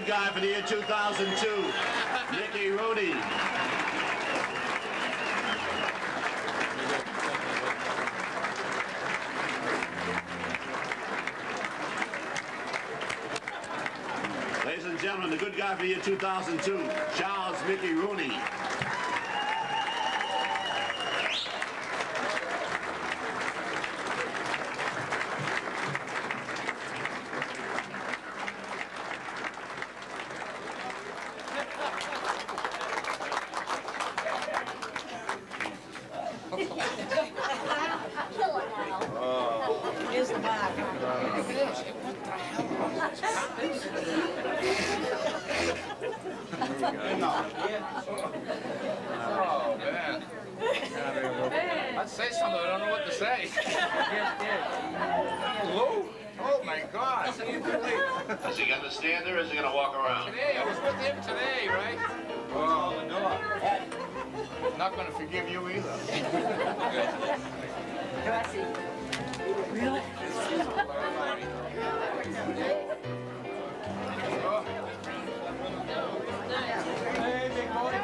good guy for the year 2002, Mickey Rooney. Ladies and gentlemen, the good guy for the year 2002, Charles Mickey Rooney. Here's the back. Oh, man. I'd say something, I don't know what to say. Lou? Oh, my God. Is he going to stand there or is he going to walk around? Today, I was with him today, right? Oh, I'm not going to forgive you either. Really? Hey, big boy.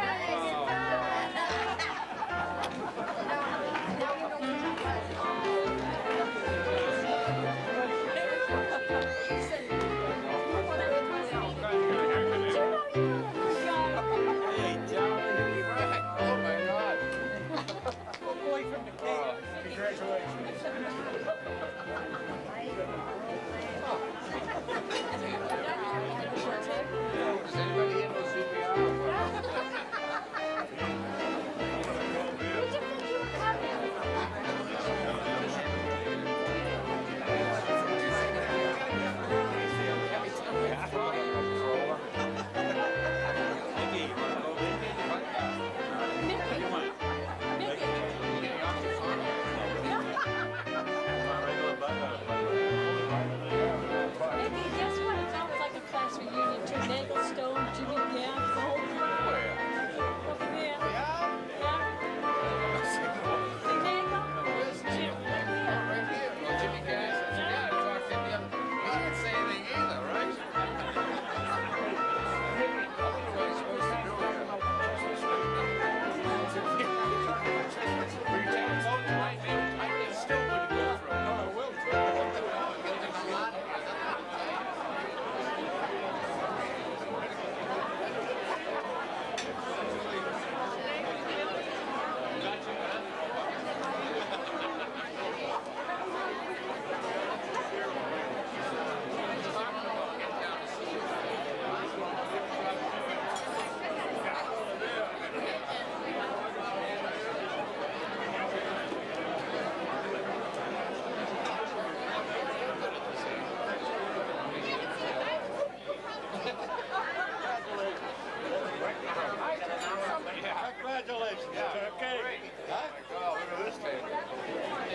Congratulations. Okay. Huh? Oh, look at this table.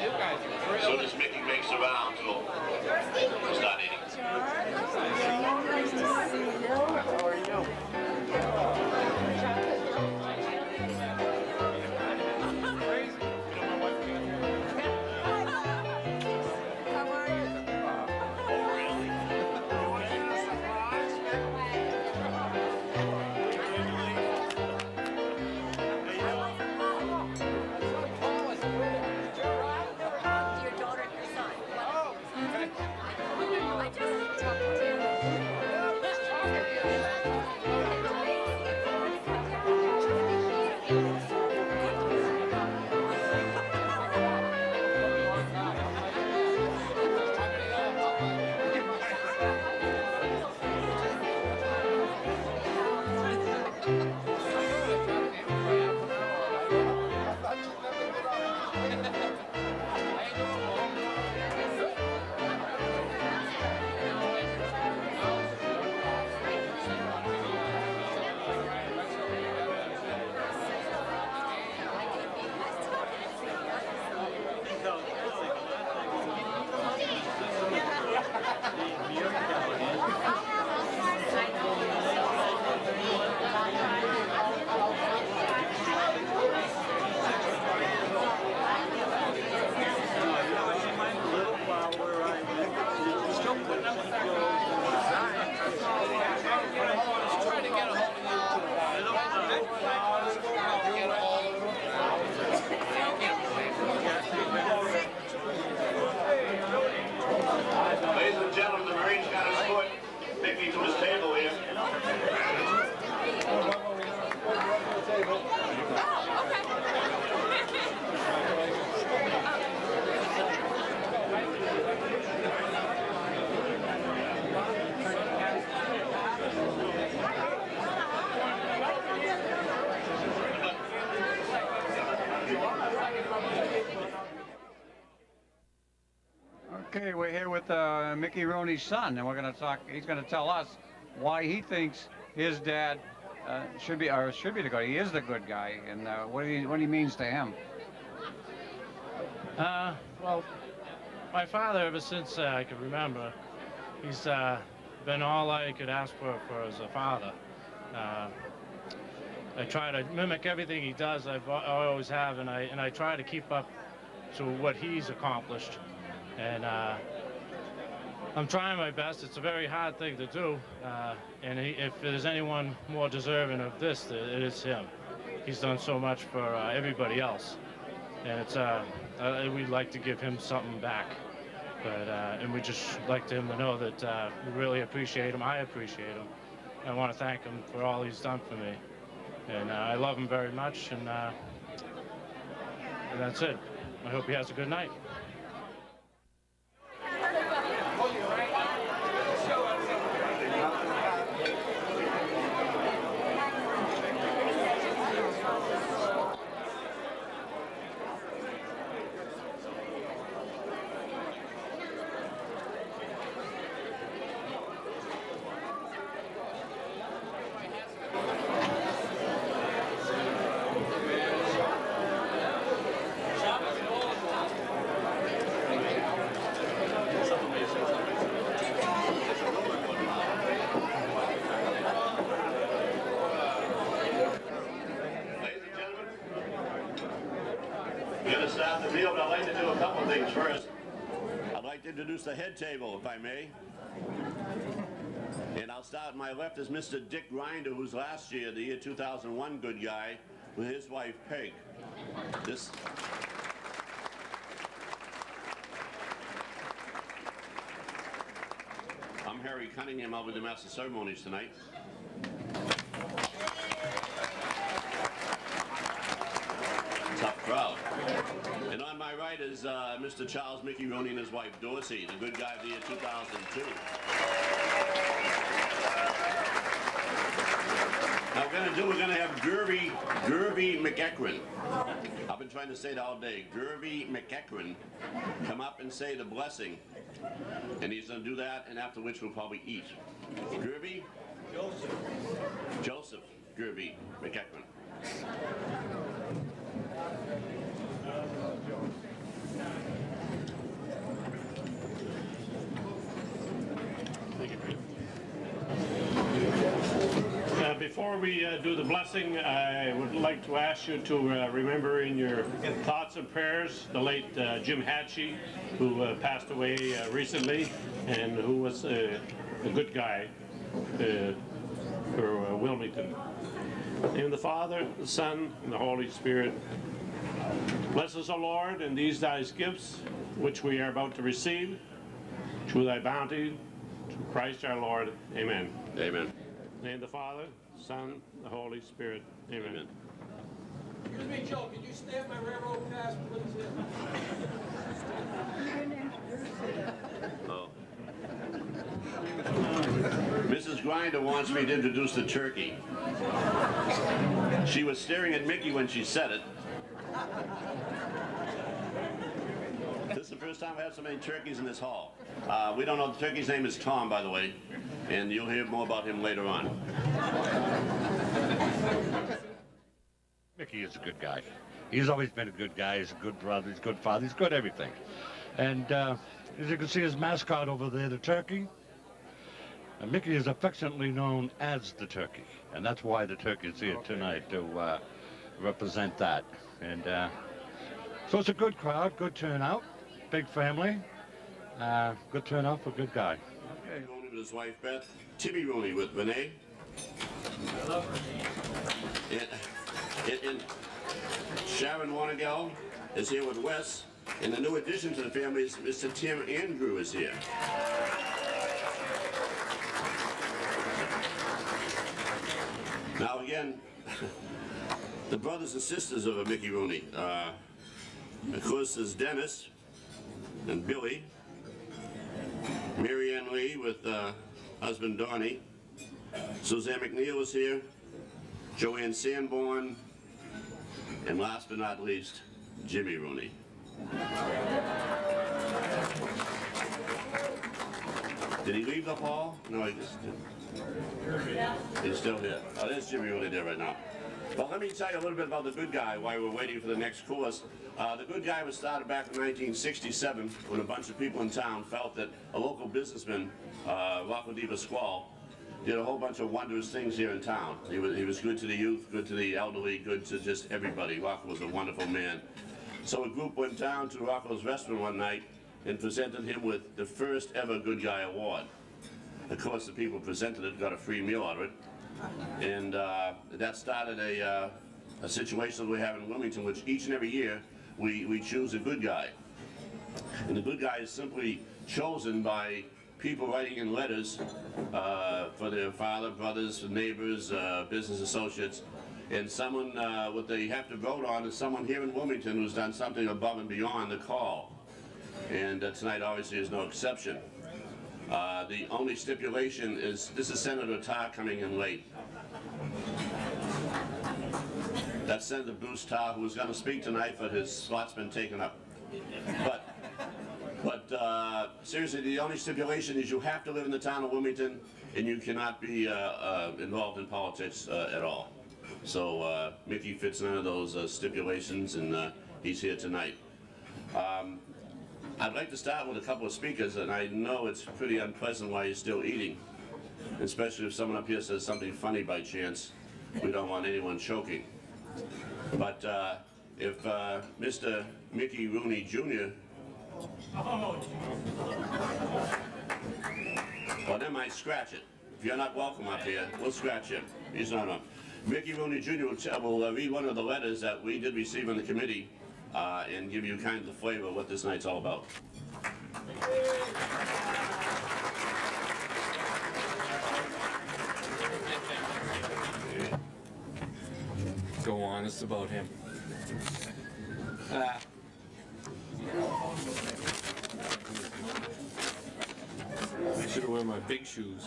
You guys are As great. soon as Mickey makes the rounds, we'll start eating. Nice to see you. How are you? Oh, Okay, we're here with Mickey Rooney's son, and we're going to talk. He's going to tell us why he thinks his dad should be the good. He is the good guy, and what he means to him. Well, my father, ever since I could remember, he's been all I could ask for as a father. I try to mimic everything he does. I always have, and I try to keep up to what he's accomplished. And I'm trying my best. It's a very hard thing to do, and if there's anyone more deserving of this, it is him. He's done so much for everybody else, and it's we'd like to give him something back. But and we just like him to know that we really appreciate him. I appreciate him. I want to thank him for all he's done for me, and I love him very much. And that's it. I hope he has a good night. The meal, but I'd like to do a couple things first. I'd like to introduce the head table, if I may. And I'll start on my left is Mr. Dick Grinder, who's last year, the year 2001 good guy, with his wife Peg. I'm Harry Cunningham. I'll be the master of ceremonies tonight. Tough crowd. And on my right is Mr. Charles Mickey Rooney and his wife Dorsey, the good guy of the year 2002. Now we're going to have Gervie McEachran. I've been trying to say it all day. Gervie McEachran come up and say the blessing. And he's going to do that, and after which we'll probably eat. Gervie? Joseph Gervie McEachran. Before we do the blessing, I would like to ask you to remember in your thoughts and prayers the late Jim Hatchie, who passed away recently, and who was a good guy for Wilmington. In the name of the Father, the Son, and the Holy Spirit. Bless us, O Lord, and these thy gifts, which we are about to receive, through thy bounty, through Christ our Lord. Amen. Amen. In the name of the Father, Son, the Holy Spirit. Amen. Amen. Excuse me, Joe, can you stamp my railroad pass, please? Oh. Mrs. Grinder wants me to introduce the turkey. She was staring at Mickey when she said it. This is the first time I've had so many turkeys in this hall. We don't know the turkey's name is Tom, by the way, and you'll hear more about him later on. Mickey is a good guy. He's always been a good guy. He's a good brother. He's a good father. He's good everything. And as you can see his mascot over there, the turkey, Mickey is affectionately known as the turkey. And that's why the turkey is here tonight, to represent that. And so it's a good crowd, good turnout, big family, good turnout for a good guy. Okay. Rooney with his wife Beth, Timmy Rooney with Renee. I love her. And Sharon Warnagel is here with Wes. And the new addition to the family is Mr. Tim Andrew is here. Now again, the brothers and sisters of Mickey Rooney. Of course, there's Dennis and Billy, Mary Ann Lee with husband Donnie, Suzanne McNeil is here, Joanne Sanborn, and last but not least, Jimmy Rooney. leave the hall? No, he just did. He's still here. Oh, there's Jimmy really there right now. But let me tell you a little bit about the good guy while we're waiting for the next course. The good guy was started back in 1967 when a bunch of people in town felt that a local businessman, Rocco Di Pasquale, did a whole bunch of wondrous things here in town. He was good to the youth, good to the elderly, good to just everybody. Rocco was a wonderful man. So a group went down to Rocco's restaurant one night and presented him with the first ever Good Guy Award. Of course, the people presented it got a free meal out of it. And that started a situation that we have in Wilmington, which each and every year we choose a good guy. And the good guy is simply chosen by people writing in letters for their father, brothers, neighbors, business associates. And someone, what they have to vote on is someone here in Wilmington who's done something above and beyond the call. And tonight obviously is no exception. The only stipulation is, this is Senator Tarr coming in late. That's Senator Bruce Tarr, who was going to speak tonight, but his slot's been taken up. But seriously, the only stipulation is you have to live in the town of Wilmington, and you cannot be involved in politics at all. So Mickey fits none of those stipulations, and he's here tonight. I'd like to start with a couple of speakers, and I know it's pretty unpleasant while you're still eating, especially if someone up here says something funny by chance. We don't want anyone choking. But if Mr. Mickey Rooney Jr. Well, they might scratch it. If you're not welcome up here, we'll scratch him. He's not on. Mickey Rooney Jr. will read one of the letters that we did receive on the committee and give you kind of the flavor of what this night's all about. Go on, it's about him. I should have worn my big shoes.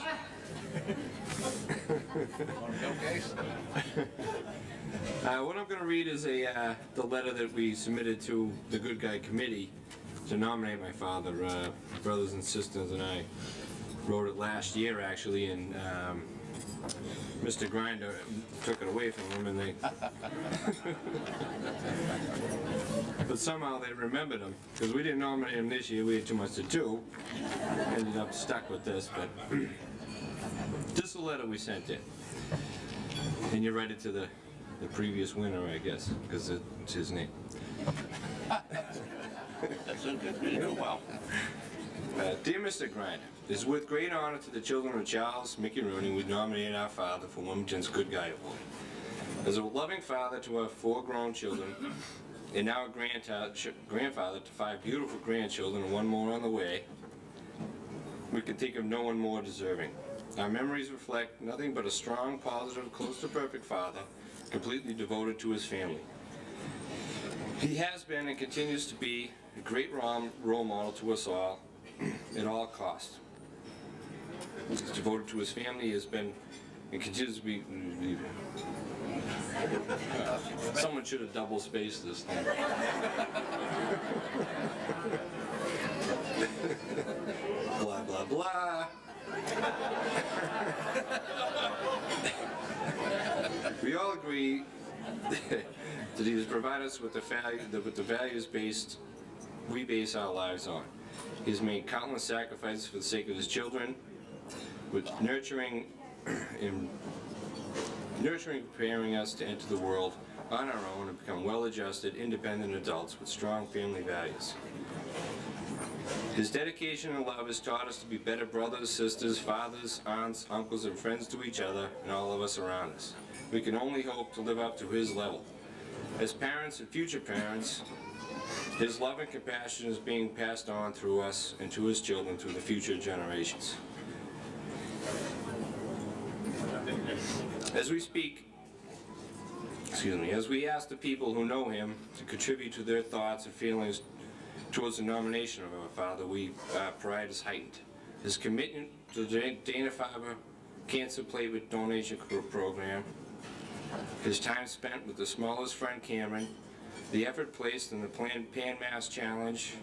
What I'm going to read is the letter that we submitted to the Good Guy Committee to nominate my father. Brothers and sisters and I wrote it last year, actually, and Mr. Grinder took it away from him, and they. But somehow they remembered him, because we didn't nominate him this year. We had too much to do. Ended up stuck with this, but this is the letter we sent in, and you write it to the previous winner, I guess, because it's his name. That's a good reading. Well. Dear Mr. Grinder, it is with great honor to the children of Charles Mickey Rooney we nominate our father for Wilmington's Good Guy Award. As a loving father to our 4 grown children, and now a grandfather to 5 beautiful grandchildren and 1 more on the way, we can think of no one more deserving. Our memories reflect nothing but a strong, positive, close to perfect father, completely devoted to his family. He has been and continues to be a great role model to us all at all costs. He's devoted to his family, has been and continues to be. Someone should have double spaced this thing. Blah, blah, blah. We all agree that he has provided us with the values we base our lives on. He has made countless sacrifices for the sake of his children, with nurturing preparing us to enter the world on our own and become well-adjusted, independent adults with strong family values. His dedication and love has taught us to be better brothers, sisters, fathers, aunts, uncles, and friends to each other and all of us around us. We can only hope to live up to his level. As parents and future parents, his love and compassion is being passed on through us and to his children through the future generations. As we ask the people who know him to contribute to their thoughts and feelings towards the nomination of our father, our pride is heightened. His commitment to the Dana-Farber Cancer Platelet Donation Program, his time spent with the smallest friend Cameron, the effort placed in the planned Pan Mass Challenge,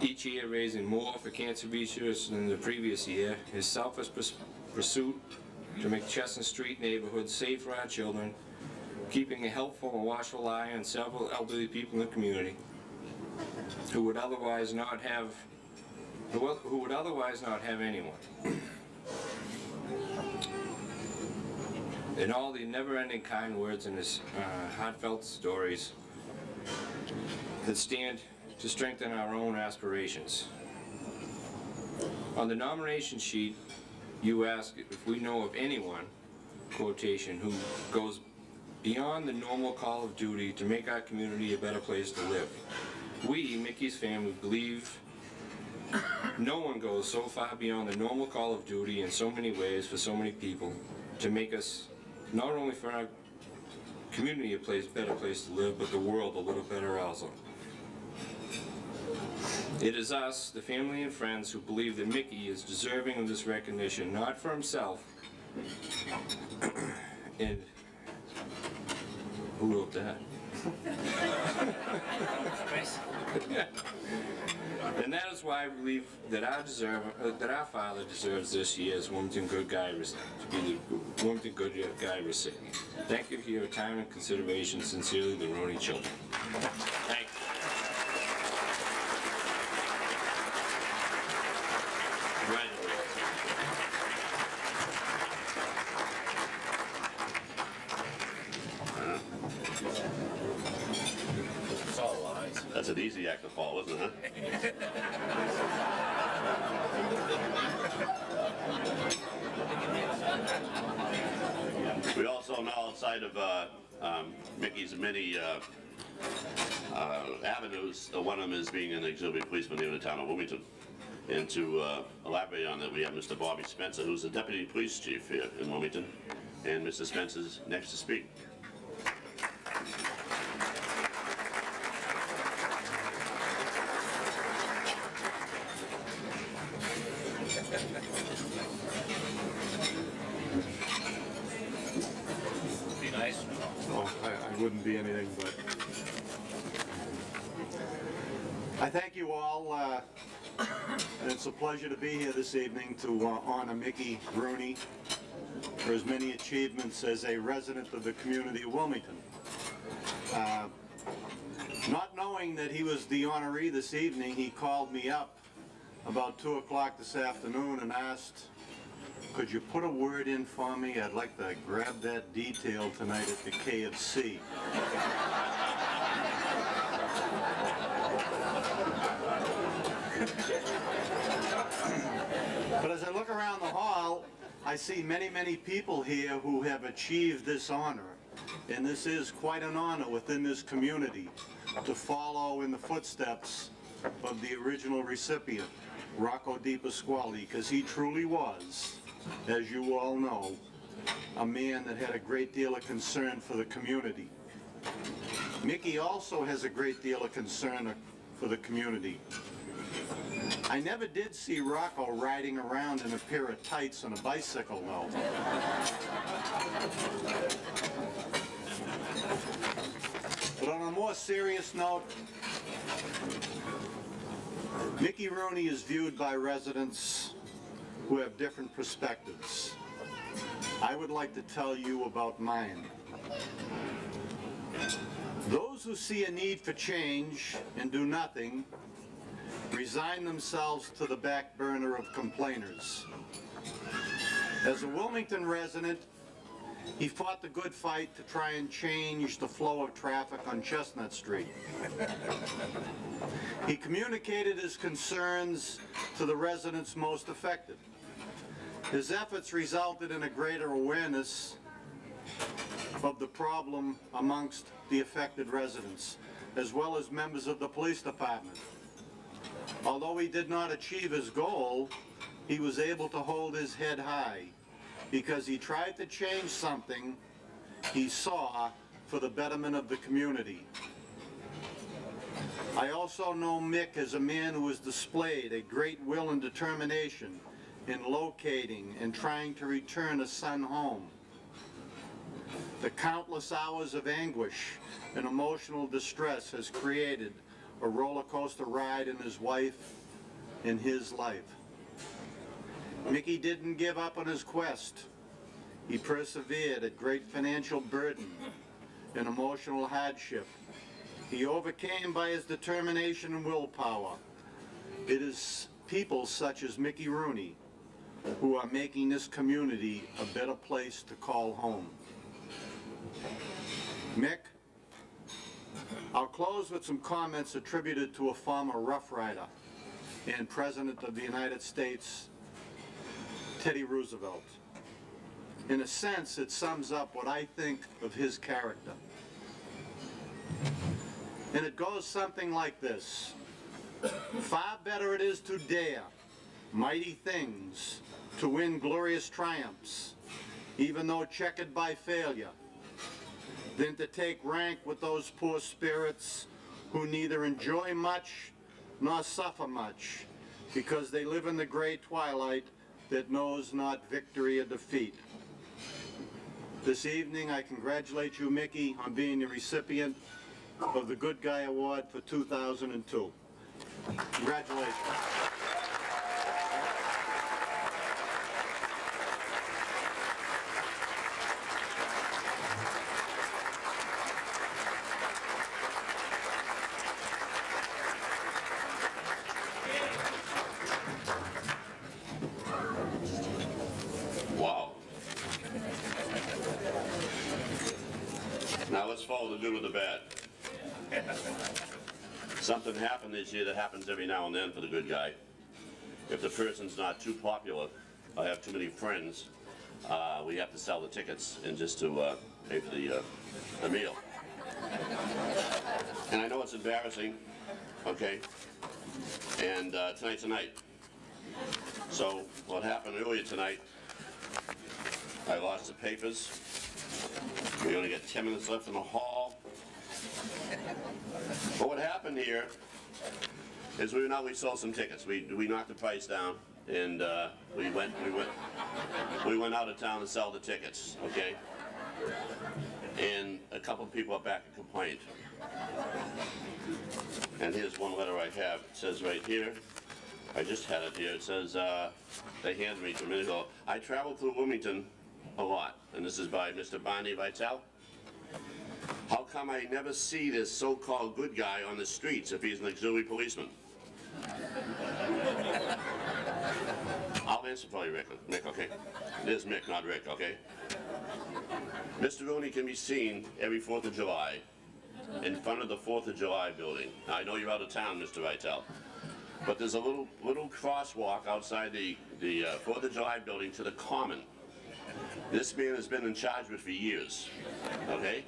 each year raising more for cancer research than the previous year. His selfless pursuit to make Chestnut Street neighborhood safe for our children, keeping a helpful and watchful eye on several elderly people in the community who would otherwise not have anyone. And all the never-ending kind words and his heartfelt stories that stand to strengthen our own aspirations. On the nomination sheet, you ask if we know of anyone, quotation, who goes beyond the normal call of duty to make our community a better place to live. We, Mickey's family, believe no one goes so far beyond the normal call of duty in so many ways for so many people to make us, not only for our community a better place to live, but the world a little better also. It is us, the family and friends, who believe that Mickey is deserving of this recognition, not for himself. And who wrote that? And that is why I believe that our father deserves this year's Wilmington Good Guy to be the Wilmington Good Guy recipient. Thank you for your time and consideration. Sincerely, the Rooney children. Thank you. That's an easy act to follow, isn't it? We also know outside of Mickey's many avenues, one of them is being an auxiliary policeman here in the town of Wilmington. And to elaborate on that, we have Mr. Bobby Spencer, who's the deputy police chief here in Wilmington. And Mr. Spencer's next to speak. Be nice. Oh, I wouldn't be anything but. I thank you all. And it's a pleasure to be here this evening to honor Mickey Rooney for his many achievements as a resident of the community of Wilmington. Not knowing that he was the honoree this evening, he called me up about 2 o'clock this afternoon and asked, could you put a word in for me? I'd like to grab that detail tonight at the KFC. But as I look around the hall, I see many, many people here who have achieved this honor. And this is quite an honor within this community to follow in the footsteps of the original recipient, Rocco DiPasquale, because he truly was, as you all know, a man that had a great deal of concern for the community. Mickey also has a great deal of concern for the community. I never did see Rocco riding around in a pair of tights on a bicycle, though. But on a more serious note, Mickey Rooney is viewed by residents who have different perspectives. I would like to tell you about mine. Those who see a need for change and do nothing resign themselves to the back burner of complainers. As a Wilmington resident, he fought the good fight to try and change the flow of traffic on Chestnut Street. He communicated his concerns to the residents most affected. His efforts resulted in a greater awareness of the problem amongst the affected residents, as well as members of the police department. Although he did not achieve his goal, he was able to hold his head high because he tried to change something he saw for the betterment of the community. I also know Mick as a man who has displayed a great will and determination in locating and trying to return a son home. The countless hours of anguish and emotional distress has created a roller coaster ride in his wife and his life. Mickey didn't give up on his quest. He persevered at great financial burden and emotional hardship. He overcame by his determination and willpower. It is people such as Mickey Rooney who are making this community a better place to call home. Mick, I'll close with some comments attributed to a former Rough Rider and President of the United States, Teddy Roosevelt. In a sense, it sums up what I think of his character. And it goes something like this. Far better it is to dare mighty things, to win glorious triumphs, even though checkered by failure, than to take rank with those poor spirits who neither enjoy much nor suffer much, because they live in the gray twilight that knows not victory or defeat. This evening, I congratulate you, Mickey, on being the recipient of the Good Guy Award for 2002. Congratulations. Wow. Now let's follow the good with the bad. Something happened this year that happens every now and then for the good guy. If the person's not too popular, I have too many friends, we have to sell the tickets and just to pay for the meal. And I know it's embarrassing, okay? And tonight's a night. So what happened earlier tonight, I lost the papers. We only got 10 minutes left in the hall. But what happened here is we sold some tickets. We knocked the price down, and we went out of town to sell the tickets, okay? And a couple of people are back and complained. And here's one letter I have. It says right here, I just had it here. It says, they handed me 2 minutes ago. I traveled through Wilmington a lot, and this is by Mr. Barney Vitale. How come I never see this so-called good guy on the streets if he's an auxiliary policeman? I'll answer for you, Mick, okay? It is Mick, not Rick, okay? Mr. Rooney can be seen every 4th of July in front of the 4th of July building. Now, I know you're out of town, Mr. Vitale, but there's a little crosswalk outside the 4th of July building to the Common. This man has been in charge of it for years, okay?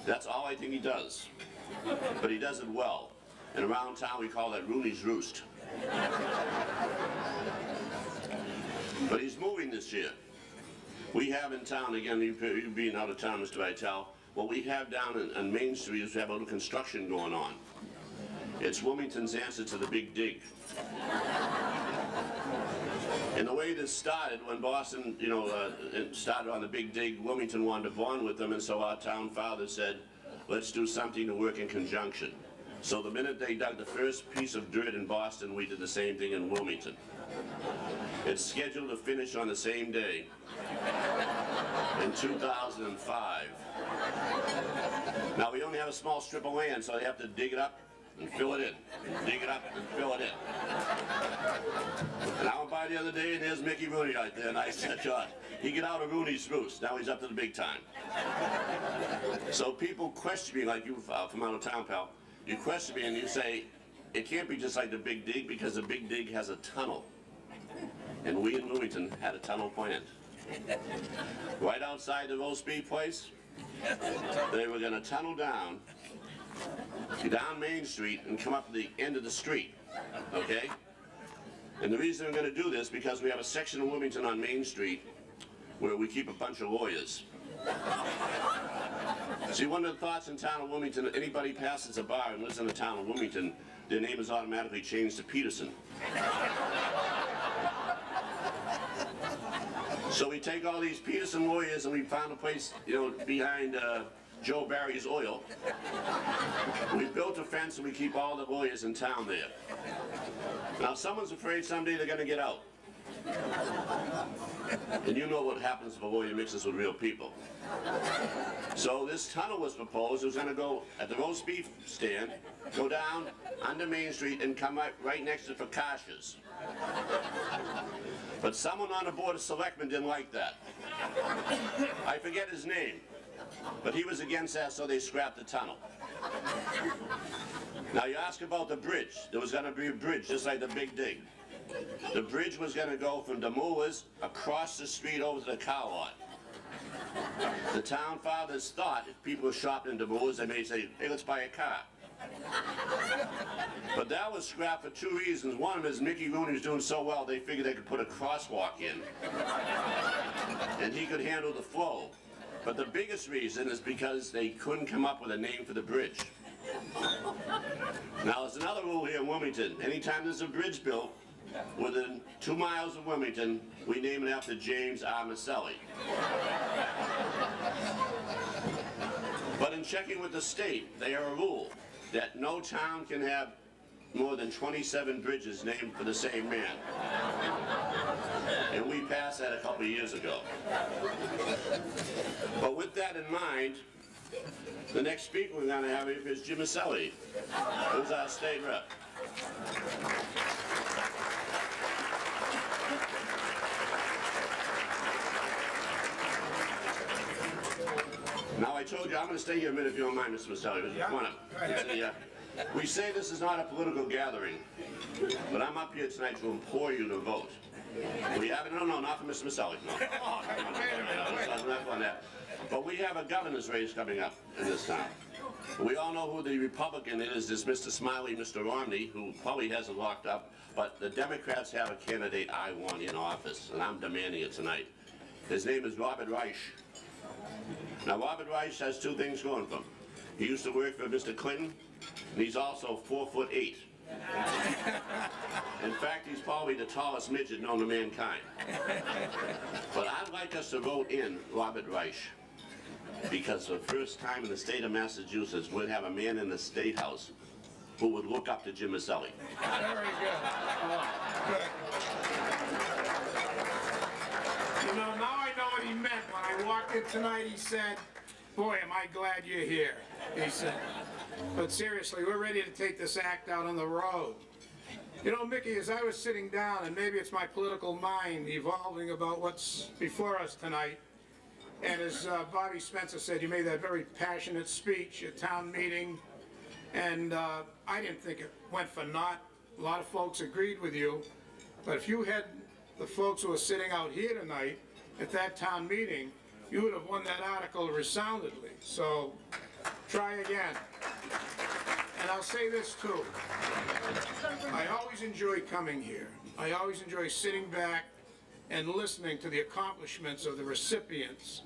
That's all I think he does, but he does it well. And around town we call that Rooney's Roost. But he's moving this year. We have in town, again, you being out of town, Mr. Vitale, what we have down on Main Street is we have a little construction going on. It's Wilmington's answer to the Big Dig. And the way this started, when Boston, started on the Big Dig, Wilmington wanted to bond with them, and so our town father said, let's do something to work in conjunction. So the minute they dug the first piece of dirt in Boston, we did the same thing in Wilmington. It's scheduled to finish on the same day in 2005. Now we only have a small strip of land, so they have to dig it up and fill it in. Dig it up and fill it in. And I went by the other day, and there's Mickey Rooney right there, and I said, John, he get out of Rooney's Roost. Now he's up to the big time. So people question me, like you from out of town, pal. You question me and you say, it can't be just like the Big Dig, because the Big Dig has a tunnel. And we in Wilmington had a tunnel planned. Right outside the roast beef place, they were going to tunnel down Main Street and come up the end of the street, okay? And the reason I'm going to do this, because we have a section of Wilmington on Main Street where we keep a bunch of lawyers. See, one of the thoughts in town of Wilmington, anybody passes a bar and lives in the town of Wilmington, their name is automatically changed to Peterson. So we take all these Peterson lawyers and we found a place, behind Joe Barry's Oil. We built a fence and we keep all the lawyers in town there. Now someone's afraid someday they're gonna get out. And you know what happens if a lawyer mixes with real people. So this tunnel was proposed. It was gonna go at the roast beef stand, go down under Main Street and come right next to Fakasha's. But someone on the Board of Selectmen didn't like that. I forget his name, but he was against that, so they scrapped the tunnel. Now you ask about the bridge. There was gonna be a bridge, just like the Big Dig. The bridge was gonna go from the Moolah's across the street over to the car lot. The town fathers thought if people were shopping in the Moolah's, they may say, hey, let's buy a car. But that was scrapped for two reasons. One is Mickey Rooney was doing so well, they figured they could put a crosswalk in. And he could handle the flow. But the biggest reason is because they couldn't come up with a name for the bridge. Now there's another rule here in Wilmington. Anytime there's a bridge built within 2 miles of Wilmington, we name it after James R. Maselli. But in checking with the state, they have a rule that no town can have more than 27 bridges named for the same man. And we passed that a couple of years ago. But with that in mind, the next speaker we're going to have is Jim Maselli, who's our state rep. Now I told you I'm going to stay here a minute if you don't mind, Mr. Maselli. Yeah. Come on up. We say this is not a political gathering, but I'm up here tonight to implore you to vote. We have no, not for Mr. Maselli. No. Enough on that. But we have a governor's race coming up in this town. We all know who the Republican is, this Mr. Smiley, Mr. Romney, who probably has it locked up, but the Democrats have a candidate I want in office, and I'm demanding it tonight. His name is Robert Reich. Now, Robert Reich has two things going for him. He used to work for Mr. Clinton, and he's also 4'8". In fact, he's probably the tallest midget known to mankind. But I'd like us to vote in Robert Reich, because for the first time in the state of Massachusetts, we'd have a man in the State House who would look up to Jim Maselli. Very good. Good. You know, now I know what he meant. When I walked in tonight, he said, boy, am I glad you're here, he said. But seriously, we're ready to take this act out on the road. You know, Mickey, as I was sitting down, and maybe it's my political mind evolving about what's before us tonight, and as Bobby Spencer said, you made that very passionate speech at town meeting, and I didn't think it went for naught. A lot of folks agreed with you, but if you had the folks who are sitting out here tonight at that town meeting, you would have won that article resoundingly. So try again. And I'll say this too. I always enjoy coming here. I always enjoy sitting back and listening to the accomplishments of the recipients.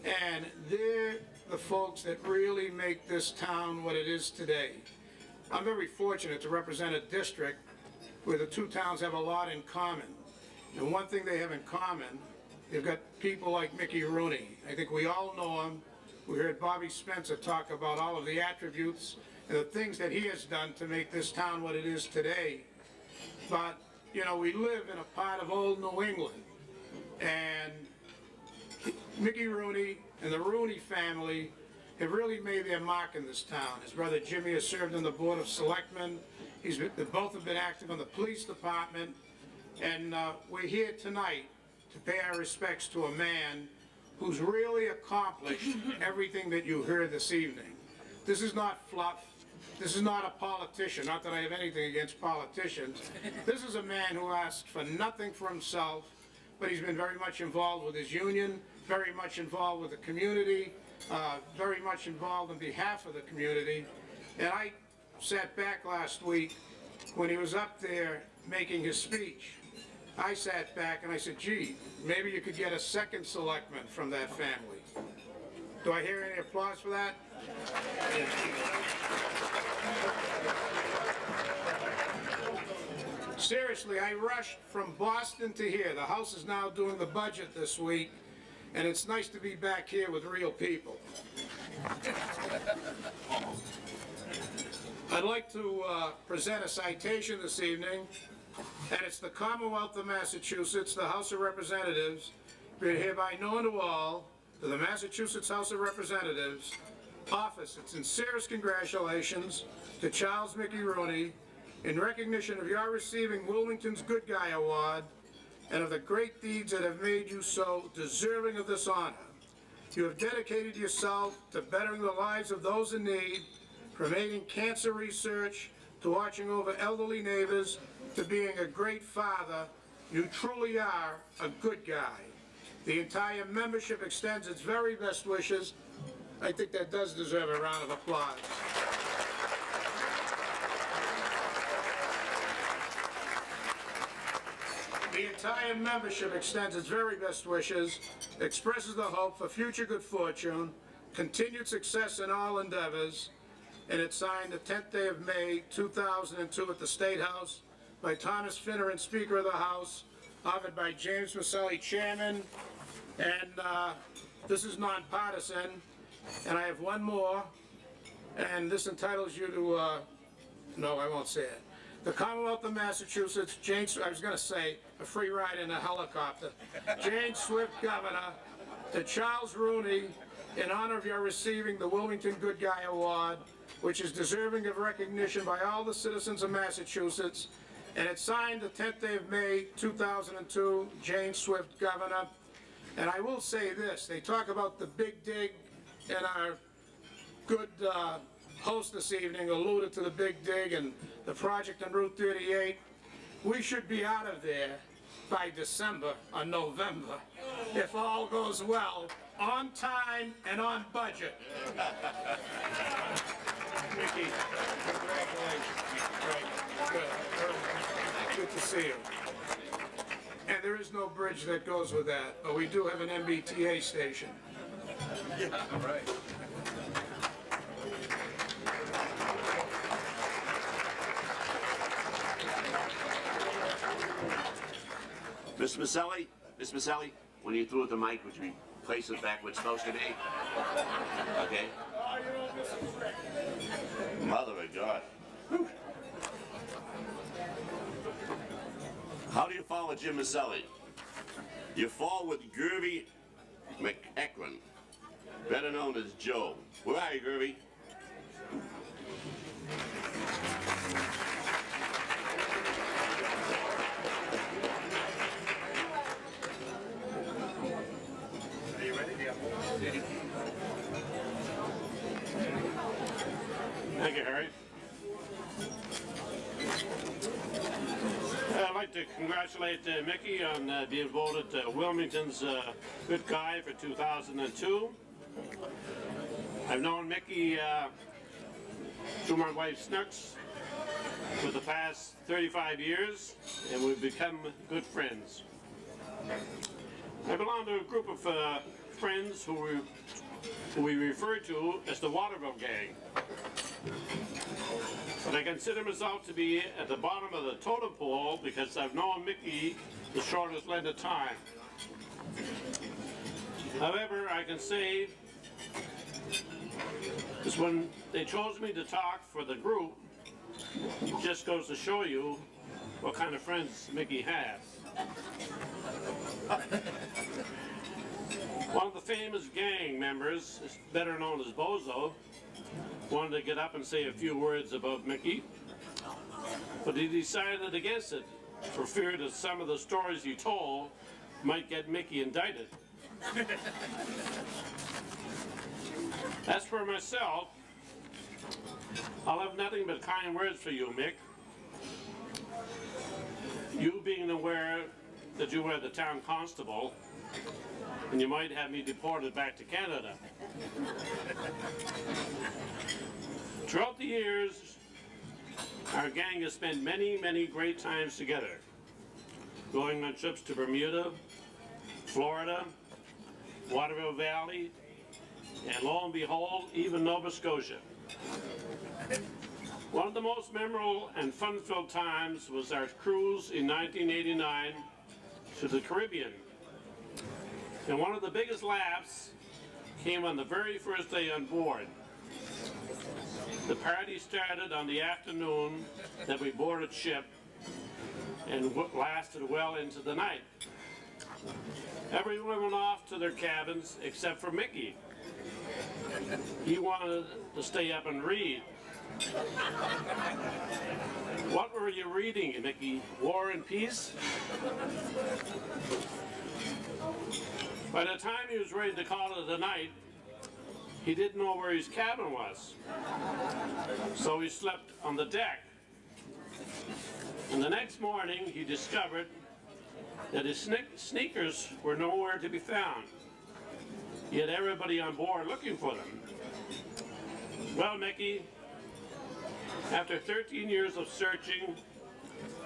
And they're the folks that really make this town what it is today. I'm very fortunate to represent a district where the two towns have a lot in common. And one thing they have in common, they've got people like Mickey Rooney. I think we all know him. We heard Bobby Spencer talk about all of the attributes and the things that he has done to make this town what it is today. But, you know, we live in a part of old New England. And Mickey Rooney and the Rooney family have really made their mark in this town. His brother Jimmy has served on the Board of Selectmen. They both have been active in the police department. And we're here tonight to pay our respects to a man who's really accomplished everything that you heard this evening. This is not fluff. This is not a politician. Not that I have anything against politicians. This is a man who asked for nothing for himself, but he's been very much involved with his union, very much involved with the community, very much involved on behalf of the community. And I sat back last week when he was up there making his speech. I sat back and I said, gee, maybe you could get a second selectman from that family. Do I hear any applause for that? Seriously, I rushed from Boston to here. The House is now doing the budget this week, and it's nice to be back here with real people. I'd like to present a citation this evening, and it's the Commonwealth of Massachusetts, the House of Representatives, be it hereby known to all, that the Massachusetts House of Representatives offers its sincerest congratulations to Charles Mickey Rooney in recognition of your receiving Wilmington's Good Guy Award and of the great deeds that have made you so deserving of this honor. You have dedicated yourself to bettering the lives of those in need, from aiding cancer research to watching over elderly neighbors to being a great father. You truly are a good guy. The entire membership extends its very best wishes. I think that does deserve a round of applause. The entire membership extends its very best wishes, expresses the hope for future good fortune, continued success in all endeavors, and it's signed the 10th day of May, 2002 at the State House by Thomas Finneran, Speaker of the House, offered by James Maselli, Chairman, and this is nonpartisan. And I have one more, and this entitles you to, no, I won't say it. The Commonwealth of Massachusetts, I was going to say a free ride in a helicopter. Jane Swift, Governor, to Charles Rooney, in honor of your receiving the Wilmington Good Guy Award, which is deserving of recognition by all the citizens of Massachusetts. And it's signed the 10th day of May, 2002, Jane Swift, Governor. And I will say this, they talk about the big dig, and our good host this evening alluded to the big dig and the project on Route 38. We should be out of there by December or November, if all goes well, on time and on budget. Mickey, congratulations. Great. Good. Good to see you. And there is no bridge that goes with that, but we do have an MBTA station. Yeah, right. Mr. Maselli, when you threw at the mic, would you place it back where it's supposed to be? Okay. Mother of God. Whew. How do you fall with Jim Maselli? You fall with Gervie McEachran, better known as Joe. Where are you, Gervie? Are you ready? Yeah. Thank you, Harry. I'd like to congratulate Mickey on being voted Wilmington's Good Guy for 2002. I've known Mickey through my wife Snooks for the past 35 years, and we've become good friends. I belong to a group of friends who we refer to as the Waterville Gang. But I consider myself to be at the bottom of the totem pole because I've known Mickey the shortest length of time. However, I can say is when they chose me to talk for the group, it just goes to show you what kind of friends Mickey has. One of the famous gang members, better known as Bozo, wanted to get up and say a few words about Mickey, but he decided against it for fear that some of the stories he told might get Mickey indicted. As for myself, I'll have nothing but kind words for you, Mick. You being aware that you were the town constable, and you might have me deported back to Canada. Throughout the years, our gang has spent many, many great times together, going on trips to Bermuda, Florida, Waterville Valley, and lo and behold, even Nova Scotia. One of the most memorable and fun-filled times was our cruise in 1989 to the Caribbean. And one of the biggest laughs came on the very first day on board. The party started on the afternoon that we boarded ship and lasted well into the night. Everyone went off to their cabins except for Mickey. He wanted to stay up and read. What were you reading, Mickey? War and Peace? By the time he was ready to call it a night, he didn't know where his cabin was. So he slept on the deck. And the next morning, he discovered that his sneakers were nowhere to be found. He had everybody on board looking for them. Well, Mickey, after 13 years of searching,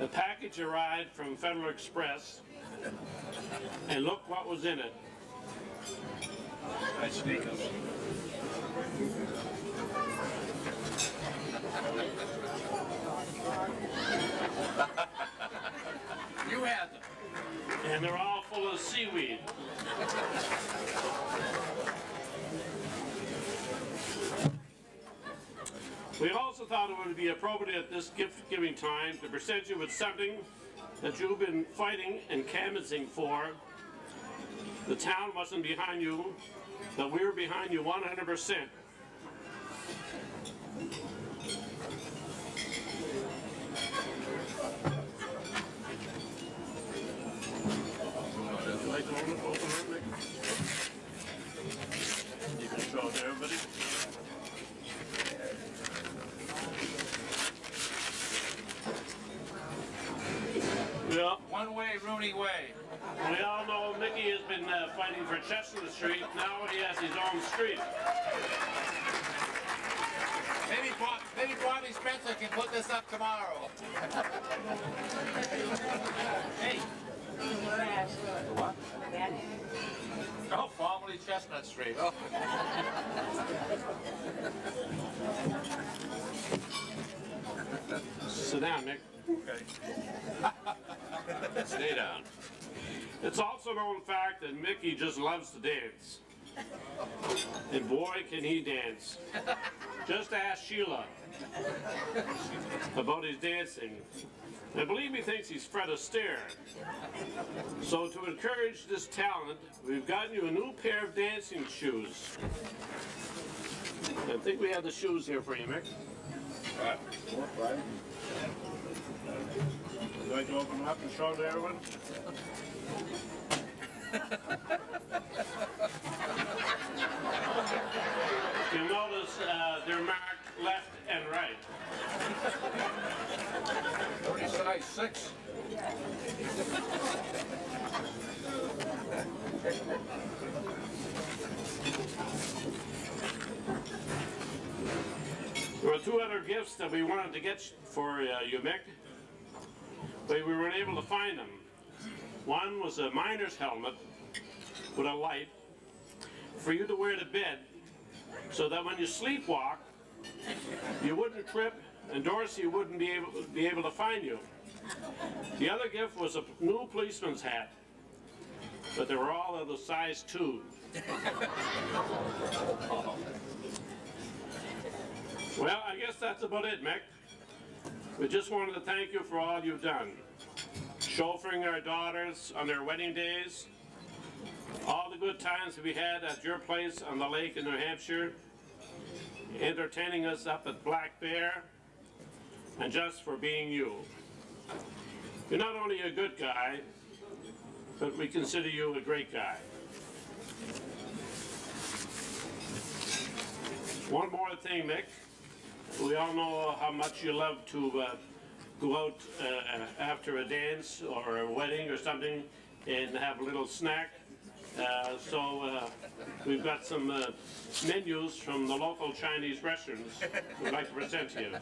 the package arrived from Federal Express, and look what was in it. My sneakers. You had them. And they're all full of seaweed. We also thought it would be appropriate at this gift-giving time to present you with something that you've been fighting and canvassing for. The town wasn't behind you, but we were behind you 100%. Would you like to open it, Nick? You can show it to everybody. Yeah. One way, Rooney way. We all know Mickey has been fighting for Chestnut Street. Now he has his own street. Maybe Bobby Spencer can put this up tomorrow. Hey. What? Oh, formerly Chestnut Street. Oh. Sit down, Nick. Okay. Stay down. It's also known fact that Mickey just loves to dance. And boy, can he dance. Just ask Sheila about his dancing. I believe he thinks he's Fred Astaire. So to encourage this talent, we've gotten you a new pair of dancing shoes. I think we have the shoes here for you, Mick. Would you like to open them up and show to everyone? You'll notice they're marked left and right. Only size 6. There were 2 other gifts that we wanted to get for you, Mick, but we weren't able to find them. One was a miner's helmet with a light for you to wear to bed so that when you sleepwalk, you wouldn't trip and Dorsey wouldn't be able to find you. The other gift was a new policeman's hat, but they were all of the size 2. Well, I guess that's about it, Mick. We just wanted to thank you for all you've done. Chauffeuring our daughters on their wedding days, all the good times we had at your place on the lake in New Hampshire, entertaining us up at Black Bear, and just for being you. You're not only a good guy, but we consider you a great guy. One more thing, Mick. We all know how much you love to go out after a dance or a wedding or something and have a little snack. So we've got some menus from the local Chinese restaurants we'd like to present to you.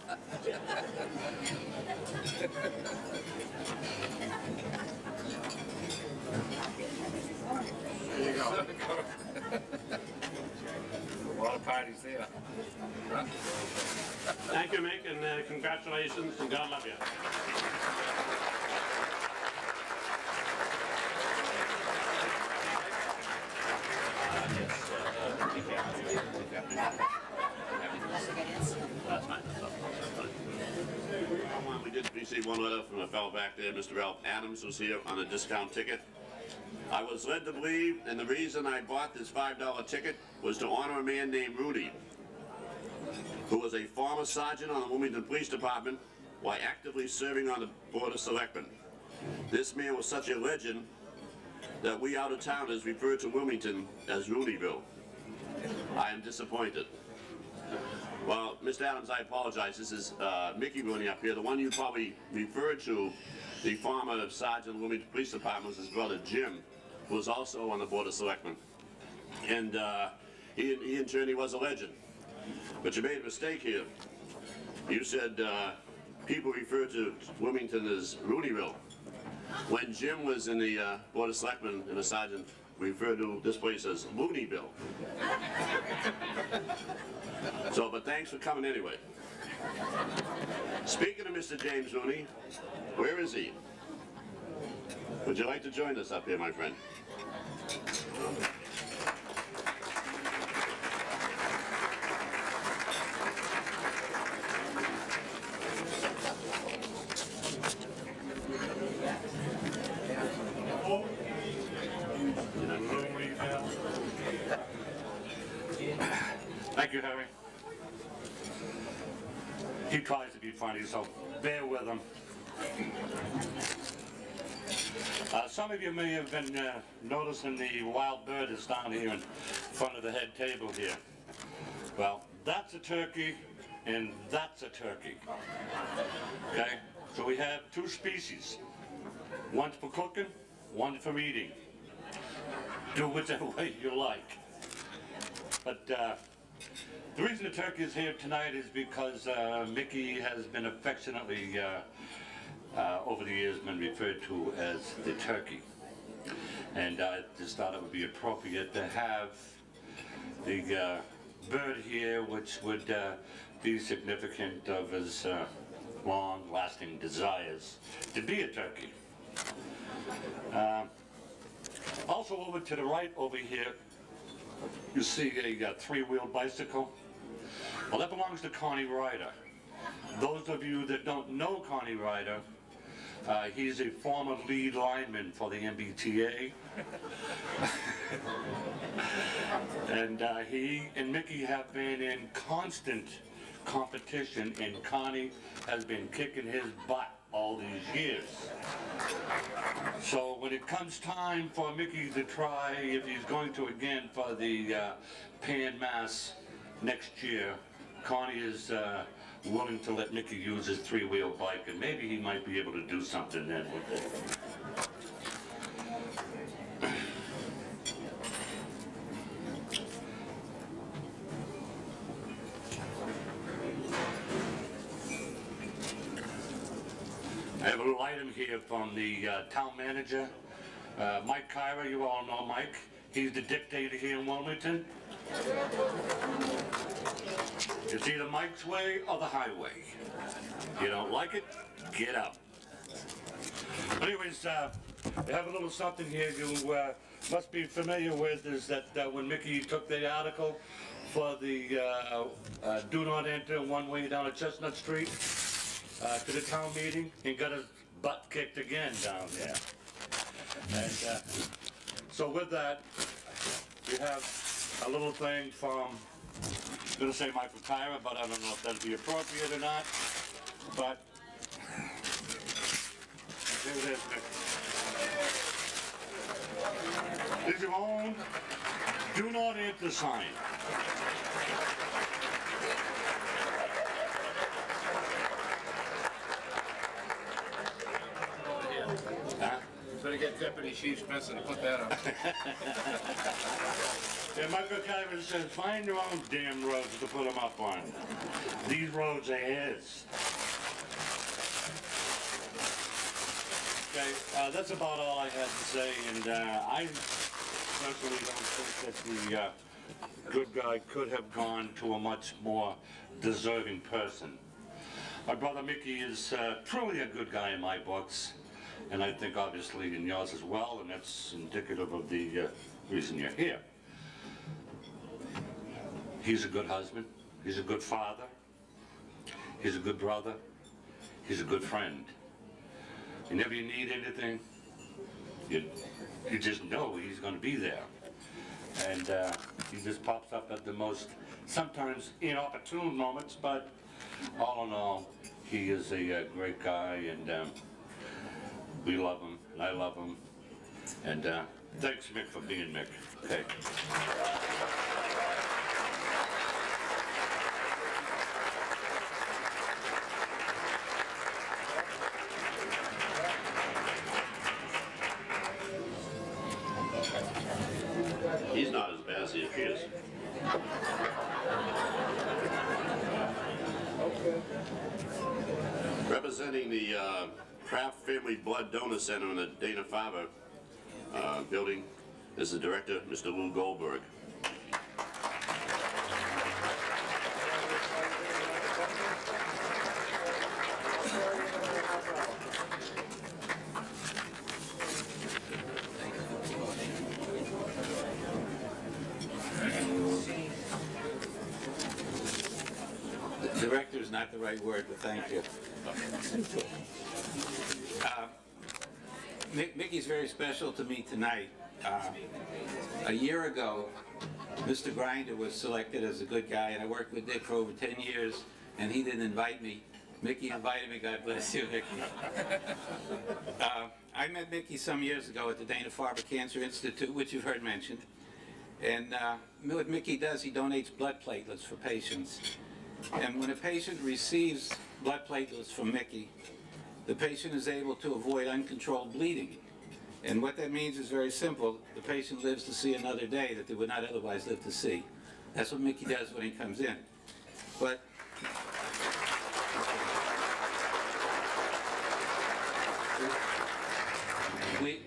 There you go. A lot of parties there. Thank you, Mick, and congratulations, and God love you. received one letter from a fellow back there, Mr. Ralph Adams, who's here on a discount ticket. I was led to believe, and the reason I bought this $5 ticket was to honor a man named Rooney, who was a former sergeant on the Wilmington Police Department while actively serving on the Board of Selectmen. This man was such a legend that we out-of-towners refer to Wilmington as Rooneyville. I am disappointed. Well, Mr. Adams, I apologize. This is Mickey Rooney up here. The one you probably referred to, the former sergeant of the Wilmington Police Department, was his brother Jim, who was also on the Board of Selectmen. And he in turn, he was a legend. But you made a mistake here. You said people refer to Wilmington as Rooneyville. When Jim was in the Board of Selectmen and a sergeant, we referred to this place as Looneyville. So, but thanks for coming anyway. Speaking of Mr. James Rooney, where is he? Would you like to join us up here, my friend? Thank you, Harry. He tries to be funny, so bear with him. Some of you may have been noticing the wild bird is down here in front of the head table here. Well, that's a turkey, and that's a turkey. Okay? So we have two species. One for cooking, one for eating. Do whichever way you like. But the reason the turkey is here tonight is because Mickey has been affectionately, over the years, been referred to as the turkey. And I just thought it would be appropriate to have the bird here, which would be significant of his long-lasting desires to be a turkey. Also over to the right over here, you see a three-wheeled bicycle. Well, that belongs to Connie Ryder. Those of you that don't know Connie Ryder, he's a former lead lineman for the MBTA. And he and Mickey have been in constant competition, and Connie has been kicking his butt all these years. So when it comes time for Mickey to try, if he's going to again for the Pan Mass next year, Connie is willing to let Mickey use his three-wheel bike, and maybe he might be able to do something then with it. I have a little item here from the town manager, Mike Kyra. You all know Mike. He's the dictator here in Wilmington. It's either Mike's way or the highway. You don't like it? Get out. Anyways, I have a little something here you must be familiar with, is that when Mickey took the article for the do not enter one way down at Chestnut Street to the town meeting, and got his butt kicked again down there. And so with that, we have a little thing from, I'm going to say Michael Tyra, but I don't know if that'd be appropriate or not. But here it is, Nick. Is your own do not enter sign. Better get Deputy Chief Spencer to put that up. Yeah, Michael Kyver says, find your own damn roads to put them up on. These roads are his. Okay, that's about all I had to say, and I personally don't think that the good guy could have gone to a much more deserving person. My brother Mickey is truly a good guy in my books. And I think obviously in yours as well, and that's indicative of the reason you're here. He's a good husband, he's a good father, he's a good brother, he's a good friend. And if you need anything, you just know he's going to be there. And he just pops up at the most, sometimes inopportune moments, but all in all, he is a great guy, and we love him, and I love him. And thanks, Mick, for being Mick. Okay. He's not as bad as he appears. Representing the Kraft Family Blood Donor Center in the Dana-Farber building is the director, Mr. Lou Goldberg. Director is not the right word, but thank you. Mickey's very special to me tonight. A year ago, Mr. Grinder was selected as a good guy, and I worked with Dick for over 10 years, and he didn't invite me. Mickey invited me. God bless you, Mickey. I met Mickey some years ago at the Dana-Farber Cancer Institute, which you've heard mentioned. And what Mickey does, he donates blood platelets for patients. And when a patient receives blood platelets from Mickey, the patient is able to avoid uncontrolled bleeding. And what that means is very simple. The patient lives to see another day that they would not otherwise live to see. That's what Mickey does when he comes in. But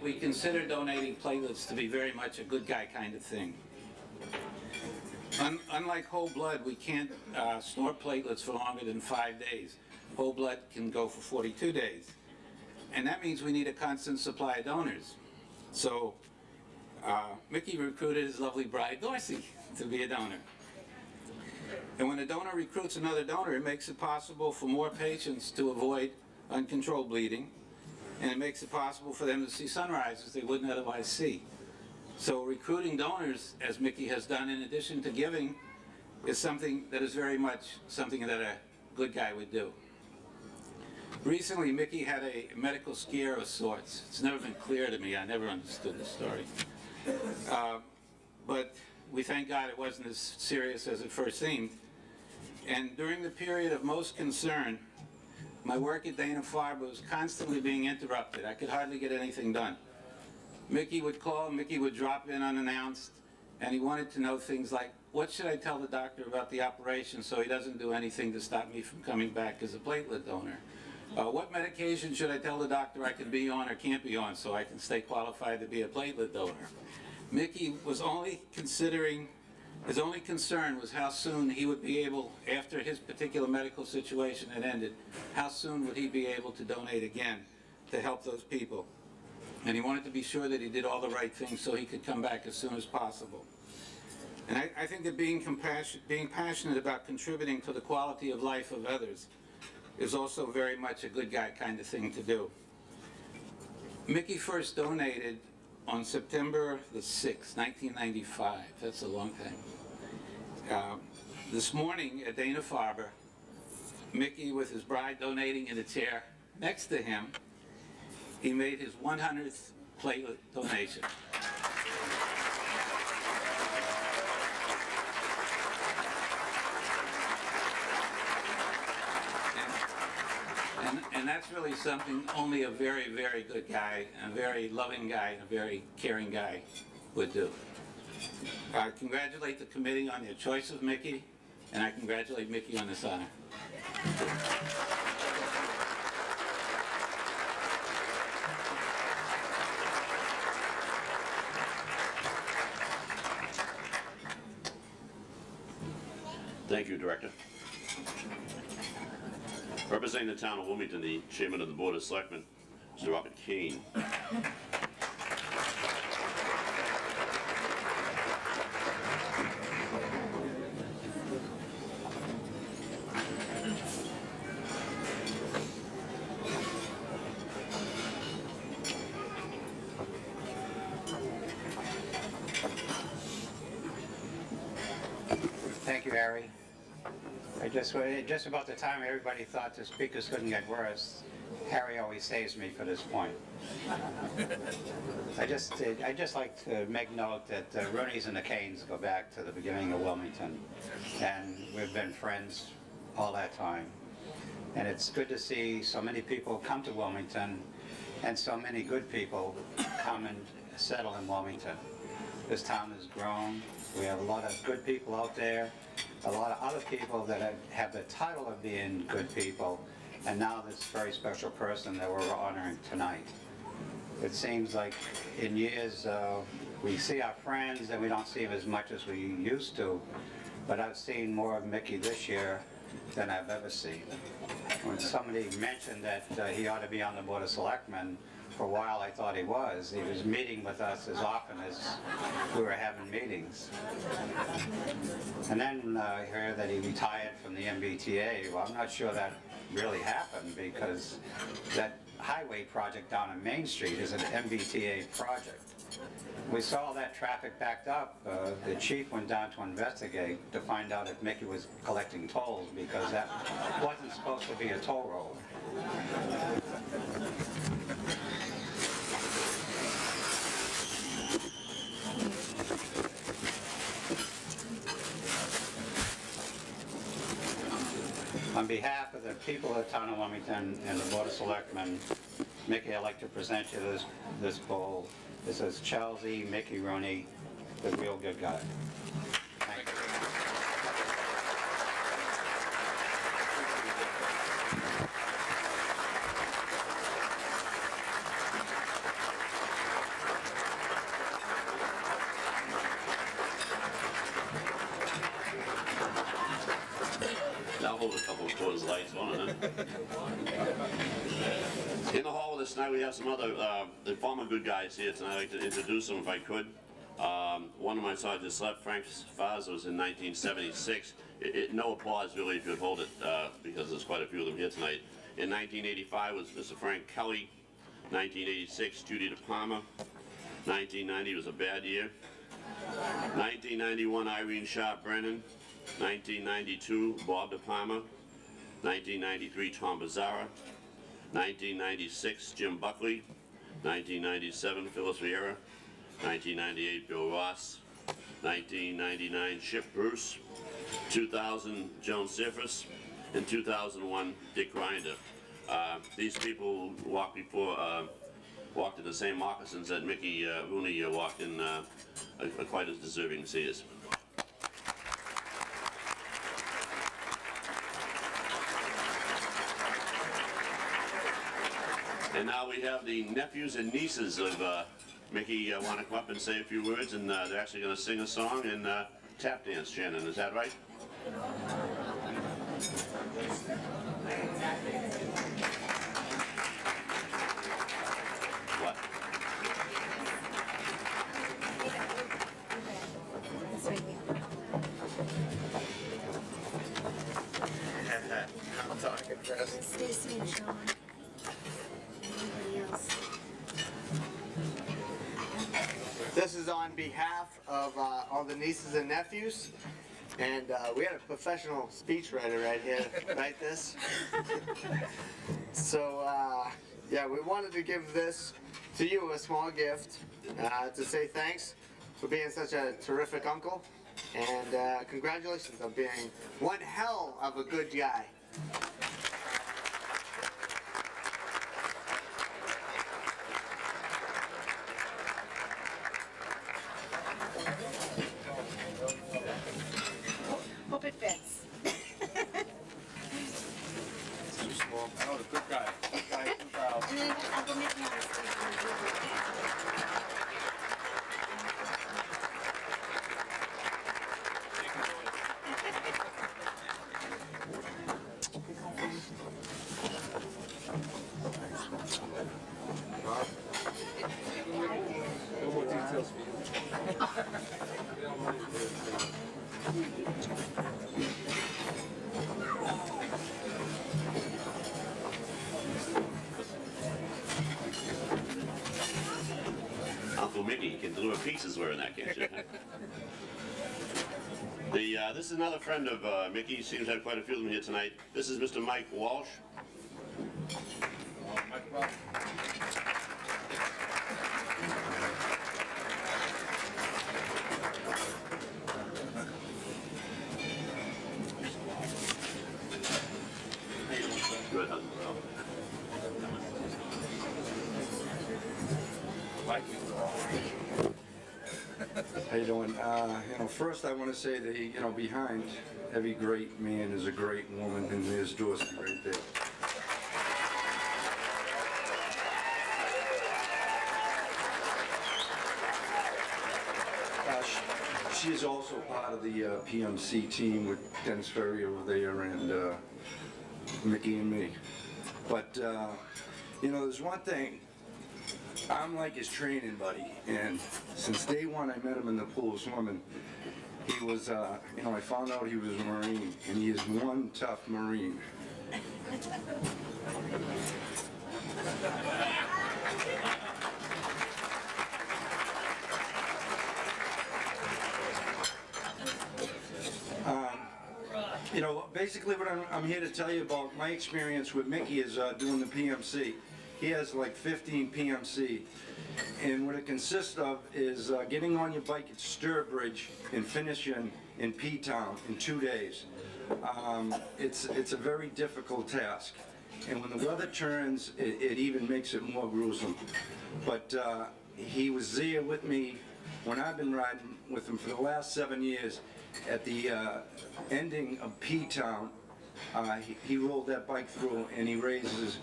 we consider donating platelets to be very much a good guy kind of thing. Unlike whole blood, we can't store platelets for longer than 5 days. Whole blood can go for 42 days. And that means we need a constant supply of donors. So Mickey recruited his lovely bride, Dorsey, to be a donor. And when a donor recruits another donor, it makes it possible for more patients to avoid uncontrolled bleeding, and it makes it possible for them to see sunrises they wouldn't otherwise see. So recruiting donors, as Mickey has done, in addition to giving, is something that is very much something that a good guy would do. Recently, Mickey had a medical scare of sorts. It's never been clear to me. I never understood the story. But we thank God it wasn't as serious as it first seemed. And during the period of most concern, my work at Dana-Farber was constantly being interrupted. I could hardly get anything done. Mickey would call, Mickey would drop in unannounced, and he wanted to know things like, what should I tell the doctor about the operation so he doesn't do anything to stop me from coming back as a platelet donor? What medication should I tell the doctor I can be on or can't be on so I can stay qualified to be a platelet donor? Mickey was only considering, his only concern was how soon he would be able, after his particular medical situation had ended, how soon would he be able to donate again to help those people? And he wanted to be sure that he did all the right things so he could come back as soon as possible. And I think that being passionate about contributing to the quality of life of others is also very much a good guy kind of thing to do. Mickey first donated on September the 6th, 1995. That's a long time. This morning at Dana-Farber, Mickey, with his bride donating in a chair next to him, he made his 100th platelet donation. And that's really something only a very, very good guy, a very loving guy, and a very caring guy would do. I congratulate the committee on their choice of Mickey, and I congratulate Mickey on this honor. Thank you, Director. Representing the town of Wilmington, the Chairman of the Board of Selectmen, Mr. Robert Kane. Thank you, Harry. Just about the time everybody thought the speakers couldn't get worse, Harry always saves me for this point. I just like to make note that the Rooneys and the Canes go back to the beginning of Wilmington, and we've been friends all that time. And it's good to see so many people come to Wilmington and so many good people come and settle in Wilmington. This town has grown. We have a lot of good people out there, a lot of other people that have the title of being good people, and now this very special person that we're honoring tonight. It seems like in years we see our friends and we don't see them as much as we used to, but I've seen more of Mickey this year than I've ever seen. When somebody mentioned that he ought to be on the Board of Selectmen, for a while I thought he was. He was meeting with us as often as we were having meetings. And then I heard that he retired from the MBTA. Well, I'm not sure that really happened, because that highway project down on Main Street is an MBTA project. We saw that traffic backed up. The chief went down to investigate to find out if Mickey was collecting tolls, because that wasn't supposed to be a toll road. On behalf of the people of the town of Wilmington and the Board of Selectmen, Mickey, I'd like to present you this bowl. This is Chelsea Mickey Rooney, the real good guy. Thank you. Now hold a couple of Coors Lights on it. In the hall with us tonight, we have some other the former good guys here tonight. I'd like to introduce them if I could. One of my sergeants left, Frank Faza, was in 1976. No applause really if you'd hold it, because there's quite a few of them here tonight. In 1985 was Mr. Frank Kelly. 1986, Judy De Palma. 1990 was a bad year. 1991, Irene Sharp Brennan. 1992, Bob De Palma. 1993, Tom Bazzara. 1996, Jim Buckley. 1997, Phyllis Vieira. 1998, Bill Ross. 1999, Chip Bruce. 2000, Joan Sifris. In 2001, Dick Grinder. These people walked in the same moccasins that Mickey Rooney walked in, are quite as deserving as he is. And now we have the nephews and nieces of Mickey want to come up and say a few words, and they're actually going to sing a song and tap dance, Shannon. Is that right? What? I'm talking, Chris. Stacy and Sean. Anybody else? This is on behalf of all the nieces and nephews, and we had a professional speechwriter right here write this. So, yeah, we wanted to give this to you, a small gift, to say thanks for being such a terrific uncle, and congratulations on being one hell of a good guy. Hope it fits. Too small. Oh, the good guy. Good guy 2000. And then Uncle Mickey on the stage. No more details for you. Uncle Mickey can deliver pizzas wearing that, can't you? This is another friend of Mickey. He seems to have quite a few of them here tonight. This is Mr. Mike Walsh. Good. How you doing? First I want to say that, behind every great man is a great woman, and there's Dorsey right there. She is also part of the PMC team with Dennis Ferry over there and Mickey and me. But, there's one thing. I'm like his training buddy, and since day one I met him in the pool swimming. He was, I found out he was a Marine, and he is one tough Marine. Basically what I'm here to tell you about my experience with Mickey is doing the PMC. He has like 15 PMC, and what it consists of is getting on your bike at Sturbridge and finishing in P-Town in 2 days. It's a very difficult task, and when the weather turns, it even makes it more gruesome. But he was there with me when I've been riding with him for the last 7 years. At the ending of P-Town, he rolled that bike through, and he raises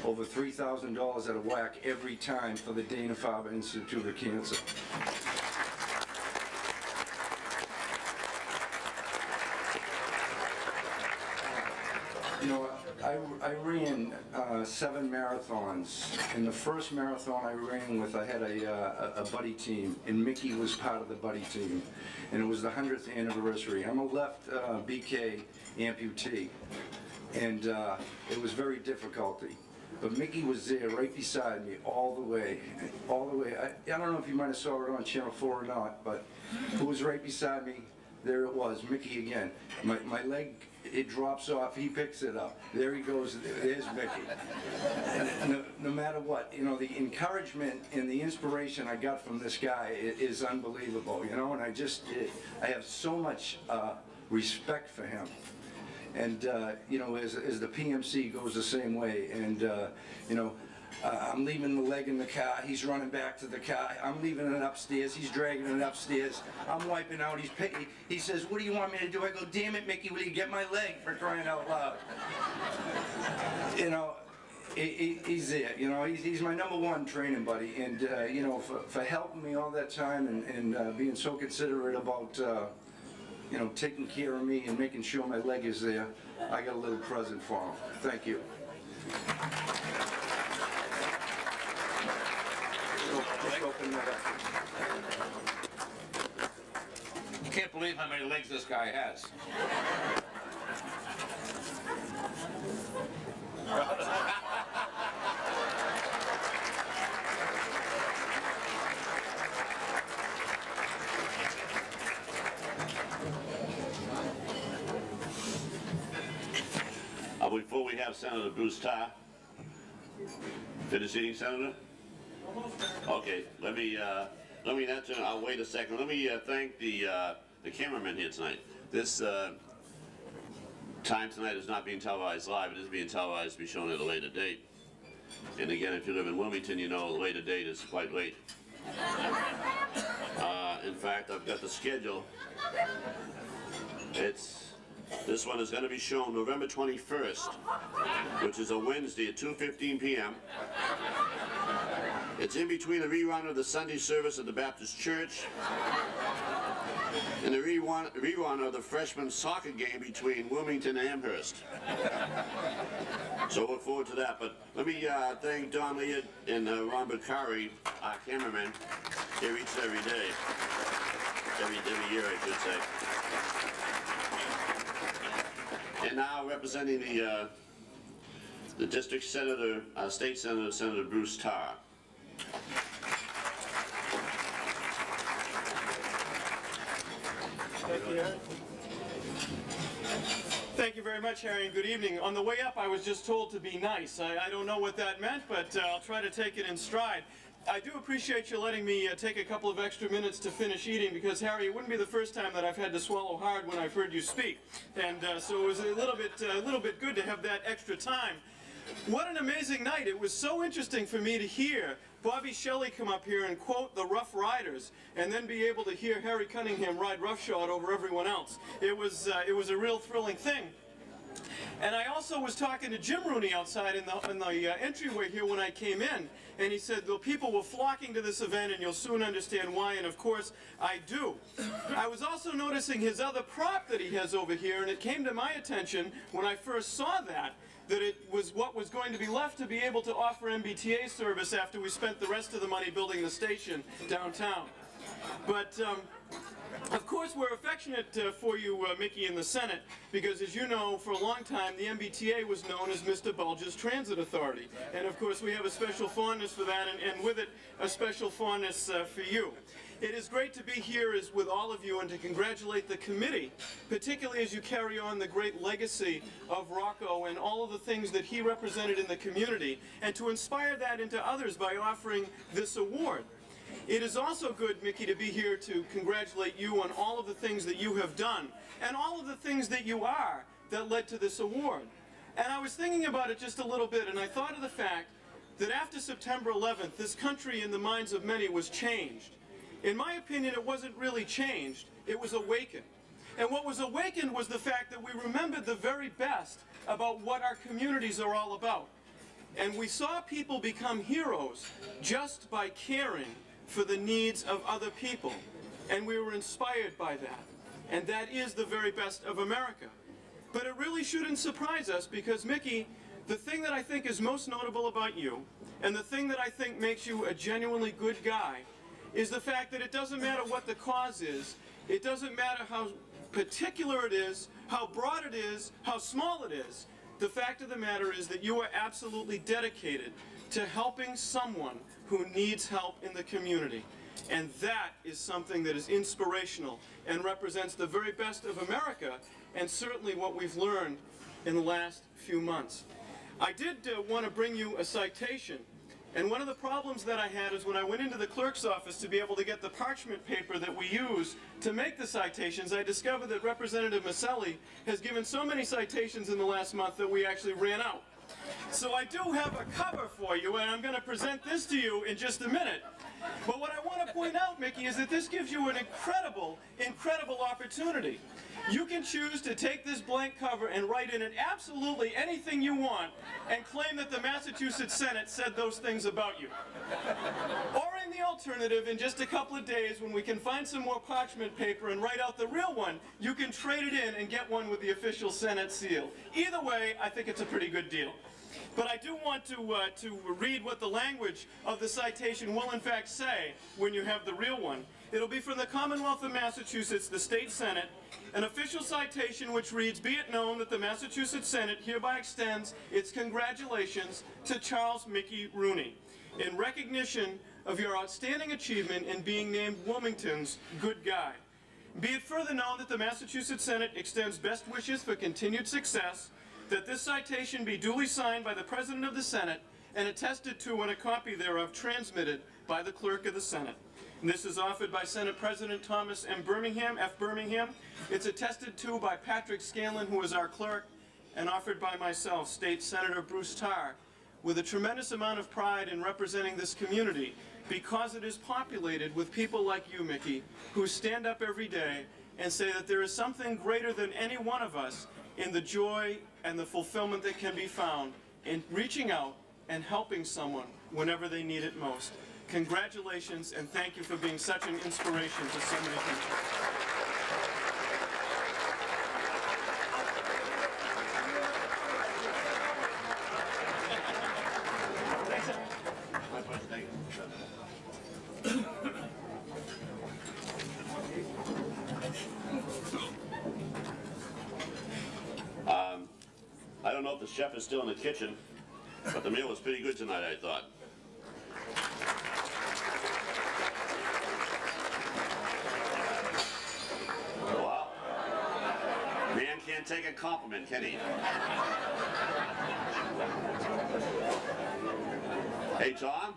over $3,000 at a whack every time for the Dana-Farber Institute of Cancer. I ran 7 marathons. In the first marathon I ran with, I had a buddy team, and Mickey was part of the buddy team, and it was the 100th anniversary. I'm a left BK amputee, and it was very difficult. But Mickey was there right beside me all the way. I don't know if you might have saw it on Channel 4 or not, but who was right beside me? There it was, Mickey again. My leg, it drops off, he picks it up. There he goes, there's Mickey. And no matter what, the encouragement and the inspiration I got from this guy is unbelievable, and I have so much respect for him. And, as the PMC goes the same way, and, I'm leaving the leg in the car, he's running back to the car, I'm leaving it upstairs, he's dragging it upstairs, I'm wiping out, he says, what do you want me to do? I go, damn it, Mickey, will you get my leg, for crying out loud? He's there, he's my #1 training buddy, and, for helping me all that time and being so considerate about, taking care of me and making sure my leg is there, I got a little present for him. Thank you. Just open that up. You can't believe how many legs this guy has. Before we have Senator Bruce Tarr, finish eating, Senator? Okay, let me not turn, I'll wait a second. Let me thank the cameraman here tonight. This time tonight is not being televised live, it is being televised to be shown at a later date. And again, if you live in Wilmington, you know a later date is quite late. In fact, I've got the schedule. This one is going to be shown November 21st, which is a Wednesday at 2:15 p.m. It's in between a rerun of the Sunday service at the Baptist Church and a rerun of the freshman soccer game between Wilmington and Amherst. So look forward to that. But let me thank Don Lear and Ron Bakari, our cameraman, here each and every day. Every year, I should say. And now representing the district senator, state senator, Senator Bruce Tarr. Thank you very much, Harry, and good evening. On the way up, I was just told to be nice. I don't know what that meant, but I'll try to take it in stride. I do appreciate you letting me take a couple of extra minutes to finish eating, because, Harry, it wouldn't be the first time that I've had to swallow hard when I've heard you speak. And so it was a little bit good to have that extra time. What an amazing night. It was so interesting for me to hear Bobby Shelley come up here and quote the Rough Riders, and then be able to hear Harry Cunningham ride roughshod over everyone else. It was a real thrilling thing. And I also was talking to Jim Rooney outside in the entryway here when I came in, and he said, well, people were flocking to this event, and you'll soon understand why, and of course, I do. I was also noticing his other prop that he has over here, and it came to my attention when I first saw that it was what was going to be left to be able to offer MBTA service after we spent the rest of the money building the station downtown. But of course, we're affectionate for you, Mickey, in the Senate, because as you know, for a long time, the MBTA was known as Mr. Bulge's Transit Authority. And of course, we have a special fondness for that, and with it, a special fondness for you. It is great to be here with all of you and to congratulate the committee, particularly as you carry on the great legacy of Rocco and all of the things that he represented in the community, and to inspire that into others by offering this award. It is also good, Mickey, to be here to congratulate you on all of the things that you have done and all of the things that you are that led to this award. And I was thinking about it just a little bit, and I thought of the fact that after September 11th, this country in the minds of many was changed. In my opinion, it wasn't really changed, it was awakened. And what was awakened was the fact that we remembered the very best about what our communities are all about. And we saw people become heroes just by caring for the needs of other people. And we were inspired by that. And that is the very best of America. But it really shouldn't surprise us because, Mickey, the thing that I think is most notable about you, and the thing that I think makes you a genuinely good guy, is the fact that it doesn't matter what the cause is, it doesn't matter how particular it is, how broad it is, how small it is. The fact of the matter is that you are absolutely dedicated to helping someone who needs help in the community. And that is something that is inspirational and represents the very best of America, and certainly what we've learned in the last few months. I did want to bring you a citation. And one of the problems that I had is when I went into the clerk's office to be able to get the parchment paper that we use to make the citations, I discovered that Representative Maselli has given so many citations in the last month that we actually ran out. So I do have a cover for you, and I'm going to present this to you in just a minute. But what I want to point out, Mickey, is that this gives you an incredible, incredible opportunity. You can choose to take this blank cover and write in it absolutely anything you want and claim that the Massachusetts Senate said those things about you. Or in the alternative, in just a couple of days when we can find some more parchment paper and write out the real one, you can trade it in and get one with the official Senate seal. Either way, I think it's a pretty good deal. But I do want to read what the language of the citation will in fact say when you have the real one. It'll be from the Commonwealth of Massachusetts, the State Senate, an official citation which reads, "Be it known that the Massachusetts Senate hereby extends its congratulations to Charles Mickey Rooney in recognition of your outstanding achievement in being named Wilmington's Good Guy. Be it further known that the Massachusetts Senate extends best wishes for continued success, that this citation be duly signed by the President of the Senate and attested to and a copy thereof transmitted by the Clerk of the Senate. And this is offered by Senate President Thomas F. Birmingham. It's attested to by Patrick Scanlon, who is our clerk, and offered by myself, State Senator Bruce Tarr, with a tremendous amount of pride in representing this community because it is populated with people like you, Mickey, who stand up every day and say that there is something greater than any one of us in the joy and the fulfillment that can be found in reaching out and helping someone whenever they need it most. Congratulations, and thank you for being such an inspiration to so many people." I don't know if the chef is still in the kitchen, but the meal was pretty good tonight, I thought. Wow. can't take a compliment, can he? Hey, Tom,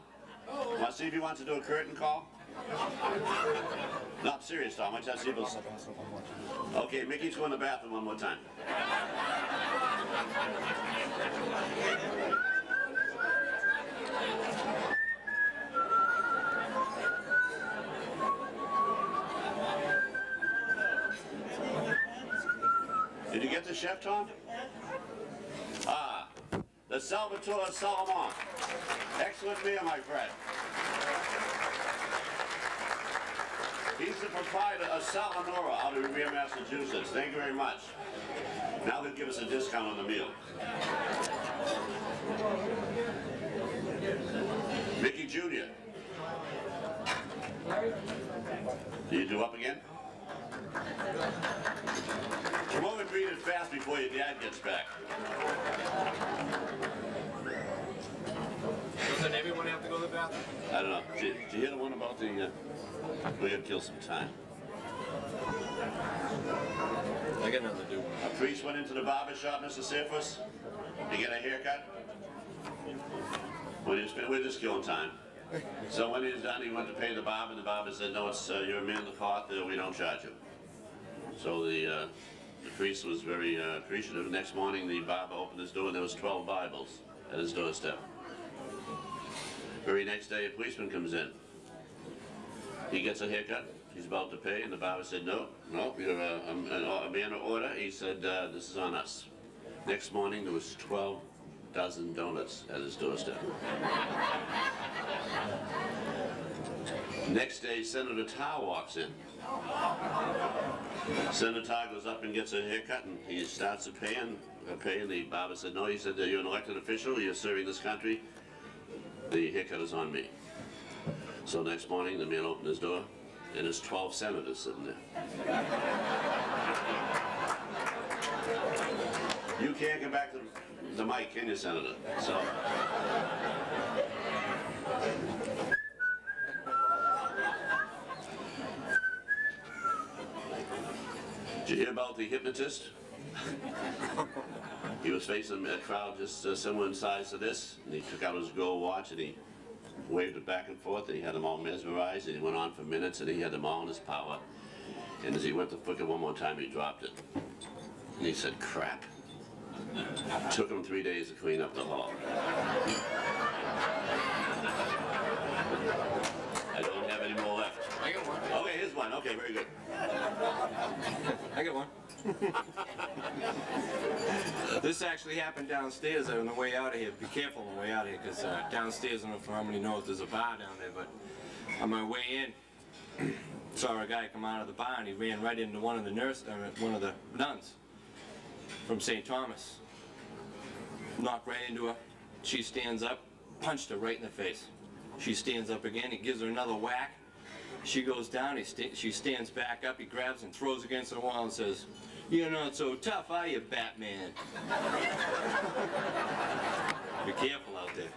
want to see if he wants to do a curtain call? No, I'm serious, Tom. I just see if Okay, Mickey's going to the bathroom one more time. Did you get the chef, Tom? Ah, the Salvatore Salomon. Excellent meal, my friend. He's the proprietor of Salanora out of Revere, Massachusetts. Thank you very much. Now he'll give us a discount on the meal. Mickey Jr. Do you do up again? Come over and read it fast before your dad gets back. Doesn't everyone have to go to the bathroom? I don't know. Did you hear the one about the... we gotta kill some time. I got nothing to do. A priest went into the barber shop, Mr. Cephas, to get a haircut. We're just killing time. So when he was done, he went to pay the barber, and the barber said, no, it's you're a man of the cloth, we don't charge you. So the priest was very appreciative. The next morning, the barber opened his door, and there was 12 Bibles at his doorstep. Very next day, a policeman comes in. He gets a haircut. He's about to pay, and the barber said, no, you're a man of order. He said, this is on us. Next morning, there was 12 dozen donuts at his doorstep. Next day, Senator Tarr walks in. Senator Tarr goes up and gets a haircut, and he starts to pay, and the barber said, no, he said, you're an elected official, you're serving this country. The haircut is on me. So next morning, the man opened his door, and there's 12 senators sitting there. You can't get back to the mic, can you, Senator? So. Did you hear about the hypnotist? He was facing a crowd just similar in size to this, and he took out his gold watch and he waved it back and forth, and he had them all mesmerized, and he went on for minutes, and he had them all in his power. And as he went to flick it one more time, he dropped it. And he said, crap. It took him 3 days to clean up the hall. I don't have any more left. I got one. Okay, here's one. Okay, very good. I got one. This actually happened downstairs on the way out of here. Be careful on the way out of here, because downstairs, I don't know how many know if there's a bar down there, but on my way in, saw a guy come out of the bar, and he ran right into one of the nuns from St. Thomas. Knocked right into her. She stands up, punched her right in the face. She stands up again, he gives her another whack. She goes down, she stands back up, he grabs and throws against the wall and says, "You're not so tough, are you, Batman?" Be careful out there.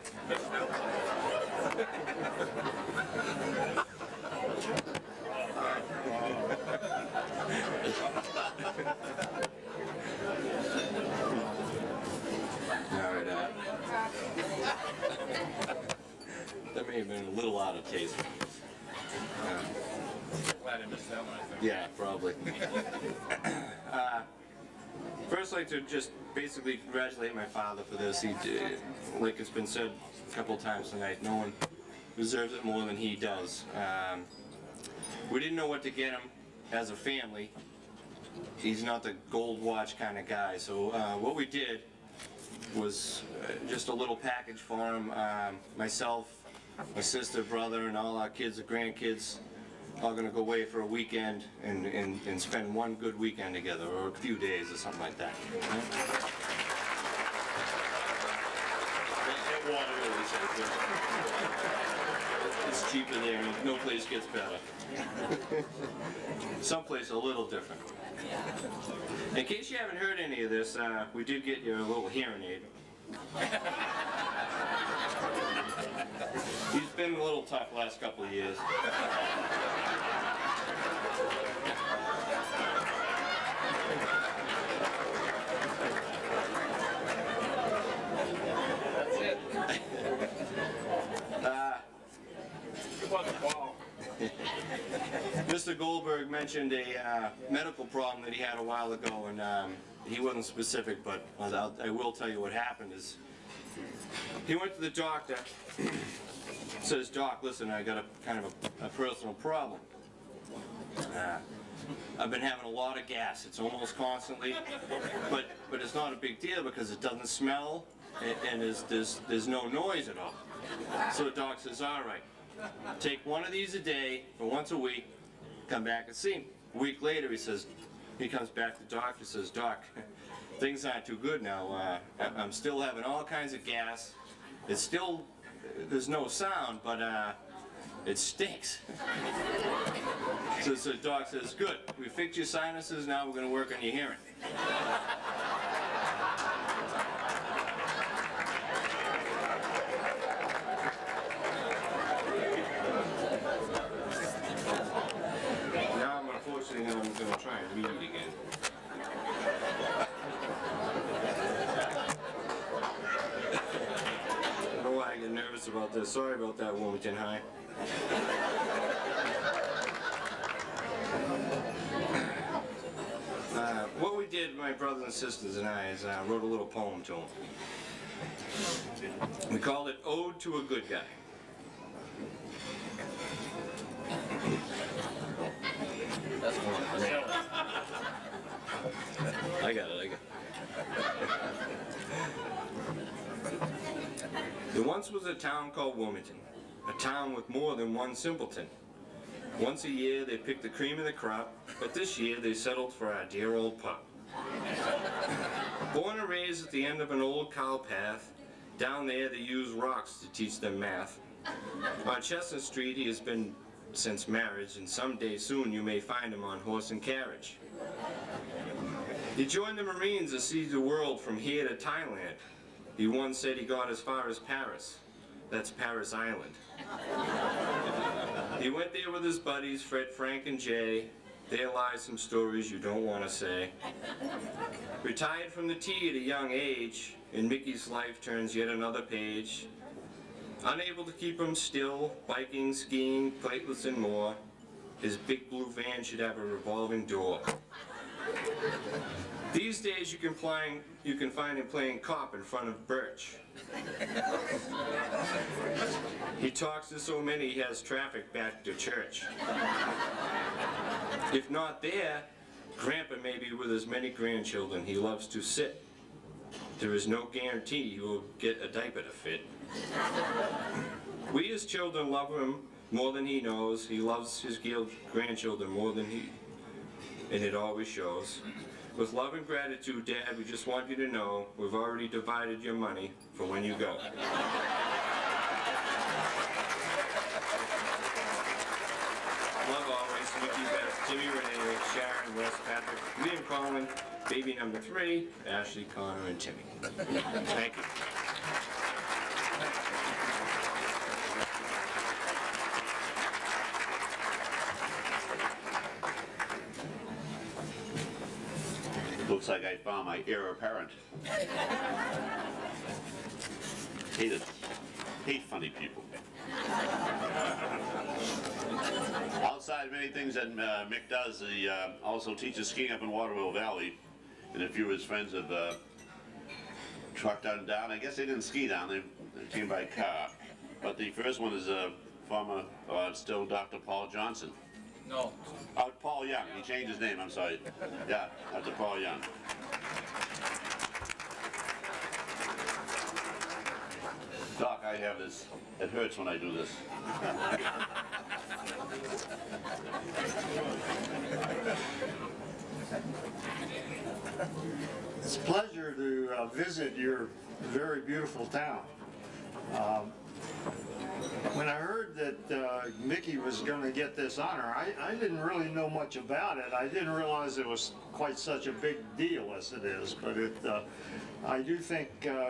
That may have been a little out of taste. Glad I missed that one, I think. Yeah, probably. First, I'd like to just basically congratulate my father for this. He did, like it's been said a couple of times tonight, no one deserves it more than he does. We didn't know what to get him as a family. He's not the gold watch kind of guy, so what we did was just a little package for him. Myself, my sister, brother, and all our kids and grandkids all going to go away for a weekend and spend one good weekend together, or a few days or something like that. It's cheaper there, and no place gets better. Someplace a little different. In case you haven't heard any of this, we did get you a little hearing aid. He's been a little tough last couple of years. Mr. Goldberg mentioned a medical problem that he had a while ago, and he wasn't specific, but I will tell you what happened is he went to the doctor, says, "Doc, listen, I got a kind of a personal problem. I've been having a lot of gas. It's almost constantly, but it's not a big deal because it doesn't smell and there's no noise at all." So the doc says, "All right, take one of these a day for once a week, come back and see him." A week later, he comes back to the doctor, says, "Doc, things aren't too good now. I'm still having all kinds of gas. There's no sound, but it stinks." So the doc says, "Good, we fixed your sinuses, now we're going to work on your hearing." Now unfortunately I'm going to try and read again. I don't know why I get nervous about this. Sorry about that, Wilmington High. What we did, my brothers and sisters and I, is wrote a little poem to him. We called it Ode to a Good Guy. That's one. I got it. There once was a town called Wilmington, a town with more than one simpleton. Once a year they picked the cream of the crop, but this year they settled for our dear old pup. Born and raised at the end of an old cow path, down there they use rocks to teach them math. On Chestnut Street he has been since marriage, and someday soon you may find him on horse and carriage. He joined the Marines to see the world from here to Thailand. He once said he got as far as Paris. That's Paris Island. He went there with his buddies, Fred, Frank, and Jay. There lie some stories you don't want to say. Retired from the tea at a young age, in Mickey's life turns yet another page. Unable to keep him still, biking, skiing, platelets, and more. His big blue van should have a revolving door. These days you can find him playing cop in front of Birch. He talks to so many he has traffic back to church. If not there, Grandpa may be with his many grandchildren. He loves to sit. There is no guarantee he will get a diaper to fit. We as children love him more than he knows. He loves his grandchildren more than and it always shows. With love and gratitude, Dad, we just want you to know we've already divided your money for when you go. Love always, Mickey, Beth, Jimmy, Renee, Sharon, Wes, Patrick, Liam, Colin, baby number 3, Ashley, Connor, and Timmy. Thank you. Looks like I found my heir apparent. Hate funny people. Outside of many things that Mick does, he also teaches skiing up in Waterville Valley, and a few of his friends have trucked on down. I guess they didn't ski down, they came by car. But the first one is former, still Dr. Paul Johnson. No. Paul Young. He changed his name, I'm sorry. Yeah, Dr. Paul Young. Doc, I have this. It hurts when I do this. It's a pleasure to visit your very beautiful town. When I heard that Mickey was going to get this honor, I didn't really know much about it. I didn't realize it was quite such a big deal as it is, but I do think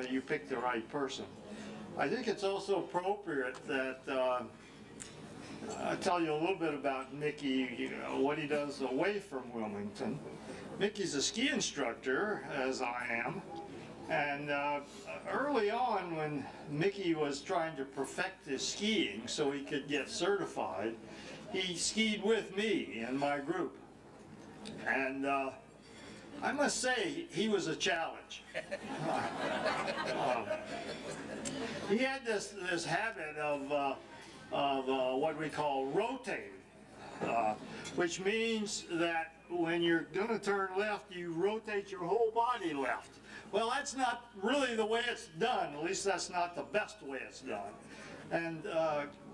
you picked the right person. I think it's also appropriate that I tell you a little bit about Mickey, what he does away from Wilmington. Mickey's a ski instructor, as I am, And early on, when Mickey was trying to perfect his skiing so he could get certified, he skied with me and my group. And I must say, he was a challenge. He had this habit of what we call rotating, which means that when you're going to turn left, you rotate your whole body left. Well, that's not really the way it's done. At least that's not the best way it's done. And